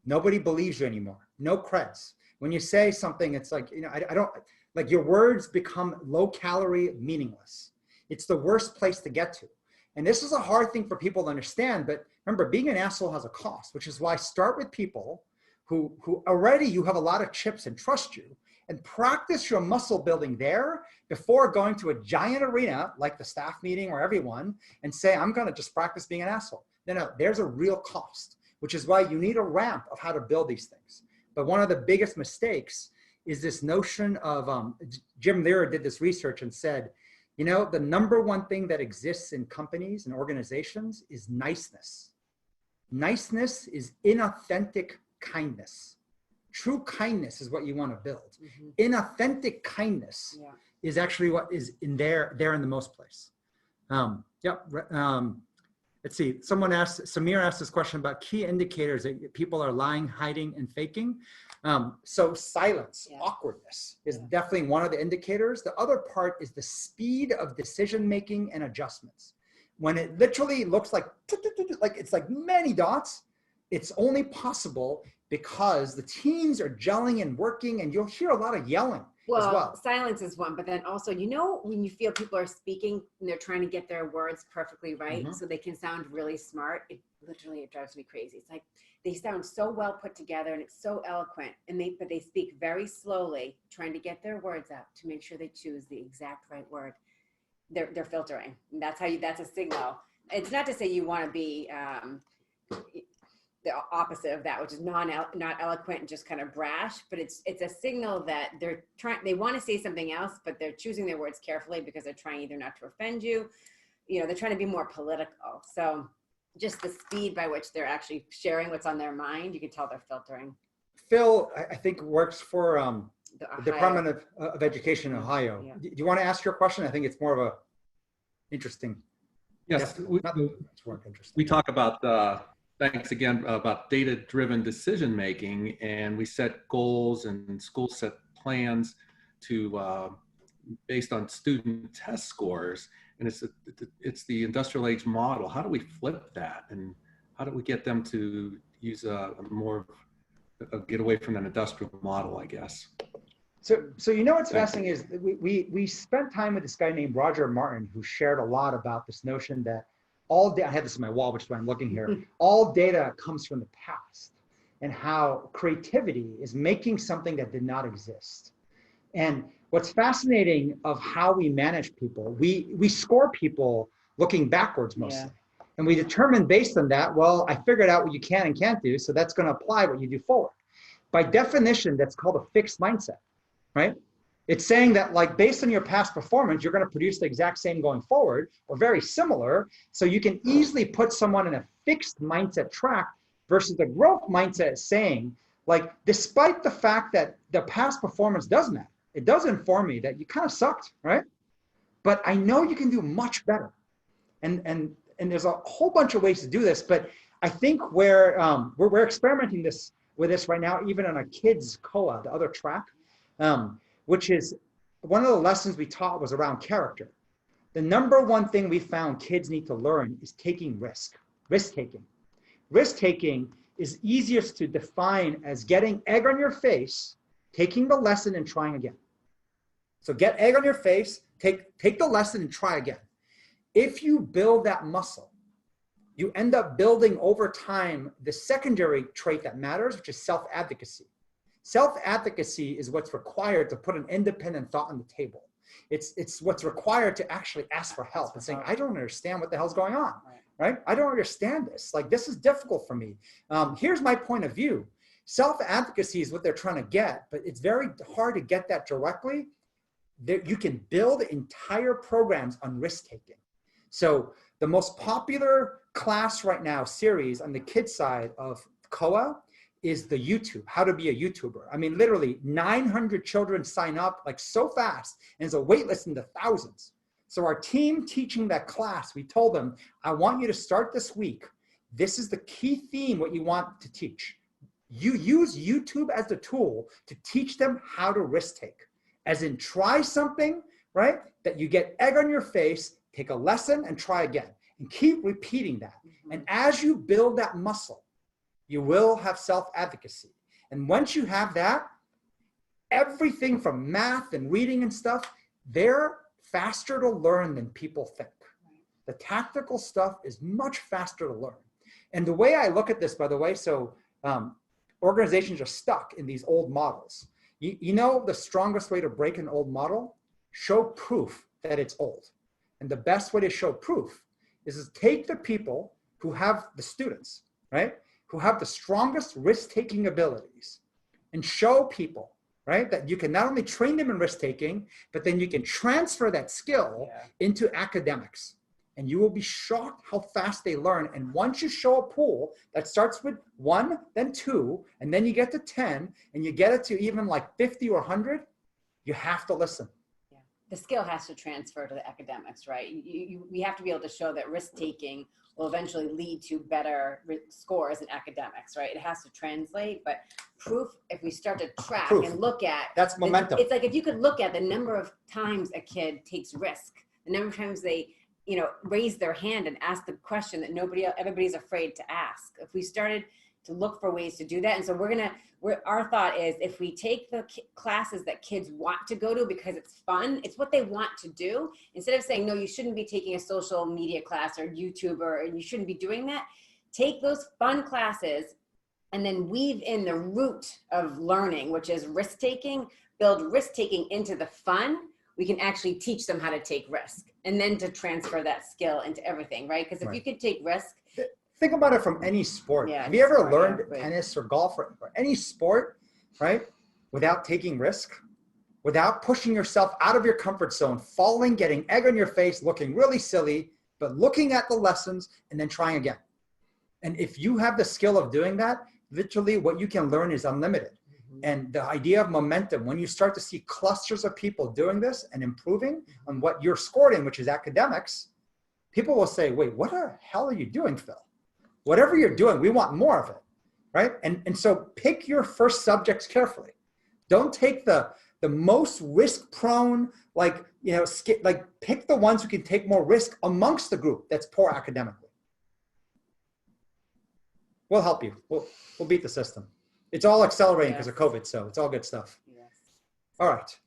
Nobody believes you anymore. No creds. When you say something, it's like, I don't, like your words become low calorie, meaningless. It's the worst place to get to. And this is a hard thing for people to understand, but remember, being an asshole has a cost, which is why start with people who already you have a lot of chips and trust you, and practice your muscle building there before going to a giant arena like the staff meeting or everyone and say, I'm going to just practice being an asshole. No, there's a real cost, which is why you need a ramp of how to build these things. But one of the biggest mistakes is this notion of, Jim Lehrer did this research and said, the number one thing that exists in companies and organizations is niceness. Niceness is inauthentic kindness. True kindness is what you want to build. Mm-hmm. Inauthentic kindness is actually what is in there in the most place. Let's see, Samir asked this question about key indicators that people are lying, hiding, and faking. So silence, awkwardness is definitely one of the indicators. The other part is the speed of decision-making and adjustments. When it literally looks like it's like many dots, it's only possible because the teams are gelling and working, and you'll hear a lot of yelling as well. Silence is one, but then also, when you feel people are speaking and they're trying to get their words perfectly right, so they can sound really smart, it drives me crazy. It's like they sound so well put together and it's so eloquent, but they speak very slowly, trying to get their words out to make sure they choose the exact right word. They're filtering. And that's a signal. It's not to say you want to be the opposite of that, which is not eloquent and just kind of brash, but it's a signal that they want to say something else, but they're choosing their words carefully because they're trying either not to offend you, they're trying to be more political. So just the speed by which they're actually sharing what's on their mind, you can tell they're filtering. Phil, I think works for the The Ohio- Department of Education in Ohio. Yeah. Do you want to ask your question? I think it's more of a interesting. Yes, Not it's more interesting. we talk about, thanks again, about data-driven decision making, and we set goals and schools set plans to based on student test scores, and it's the industrial age model. How do we flip that, and how do we get them to use a get away from that industrial model, I guess? So you know what's Thank fascinating is that we spent time with this guy named Roger Martin, who shared a lot about this notion that all data, I have this on my wall, which is why I'm looking here, all data comes from the past, and how creativity is making something that did not exist. And what's fascinating of how we manage people, we score people looking backwards mostly. Yeah. And we determine based on that, well, I figured out what you can and can't do, so that's going to apply what you do forward. By definition, that's called a fixed mindset, right? It's saying that, like, based on your past performance, you're going to produce the exact same going forward or very similar. So you can easily put someone in a fixed mindset track versus the growth mindset saying, like, despite the fact that the past performance does matter, it does inform me that you kind of sucked, right? But I know you can do much better. And there's a whole bunch of ways to do this, but I think we're experimenting with this right now, even on a kids COA, the other track, which is one of the lessons we taught was around character. The number one thing we found kids need to learn is taking risk-taking. Risk-taking is easiest to define as getting egg on your face, taking the lesson and trying again. So get egg on your face, take the lesson and try again. If you build that muscle, you end up building over time the secondary trait that matters, which is self-advocacy. Self-advocacy is what's required to put an independent thought on the table. It's what's required to actually ask for help and saying, I don't understand what the hell's going on, right? I don't understand this. Like, this is difficult for me. Here's my point of view. Self-advocacy is what they're trying to get, but it's very hard to get that directly. You can build entire programs on risk-taking. So the most popular class right now series on the kids side of COA is the YouTube, how to be a YouTuber. I mean, literally 900 children sign up like so fast, and it's a wait list into thousands. So our team teaching that class, we told them, I want you to start this week. This is the key theme, what you want to teach. You use YouTube as the tool to teach them how to risk take. As in, try something, right? That you get egg on your face, take a lesson and try again, and keep repeating that. And as you build that muscle, you will have self-advocacy. And once you have that, everything from math and reading and stuff, they're faster to learn than people think. The tactical stuff is much faster to learn. And the way I look at this, by the way, so organizations are stuck in these old models. You know the strongest way to break an old model? Show proof that it's old. And the best way to show proof is to take the people who have the students, right? Who have the strongest risk-taking abilities and show people, right? That you can not only train them in risk-taking, but then you can transfer that skill into academics. And you will be shocked how fast they learn. And once you show a pool that starts with 1, then 2, and then you get to 10, and you get it to even like 50 or 100, you have to listen. The skill has to transfer to the academics, right? We have to be able to show that risk-taking will eventually lead to better scores in academics, right? It has to translate, but proof, if we start to track and look at, that's momentum. It's like if you could look at the number of times a kid takes risk, the number of times they, raise their hand and ask the question that everybody's afraid to ask. If we started to look for ways to do that, and so our thought is, if we take the classes that kids want to go to because it's fun, it's what they want to do, instead of saying, no, you shouldn't be taking a social media class or YouTuber, and you shouldn't be doing that, take those fun classes and then weave in the root of learning, which is risk-taking, build risk-taking into the fun. We can actually teach them how to take risk and then to transfer that skill into everything, right? Because if you could take risk. Think about it from any sport. Yeah, have you ever sport, learned right. tennis or golf or any sport, right? Without taking risk, without pushing yourself out of your comfort zone, falling, getting egg on your face, looking really silly, but looking at the lessons and then trying again. And if you have the skill of doing that, literally what you can learn is unlimited. And the idea of momentum, when you start to see clusters of people doing this and improving on what you're scored in, which is academics, people will say, wait, what the hell are you doing, Phil? Whatever you're doing, we want more of it, right? And so pick your first subjects carefully. Don't take the most risk prone, like, you know, pick the ones who can take more risk amongst the group that's poor academically. We'll help you. We'll beat the system. It's all accelerating because of COVID, so it's all good stuff. Yes. All right.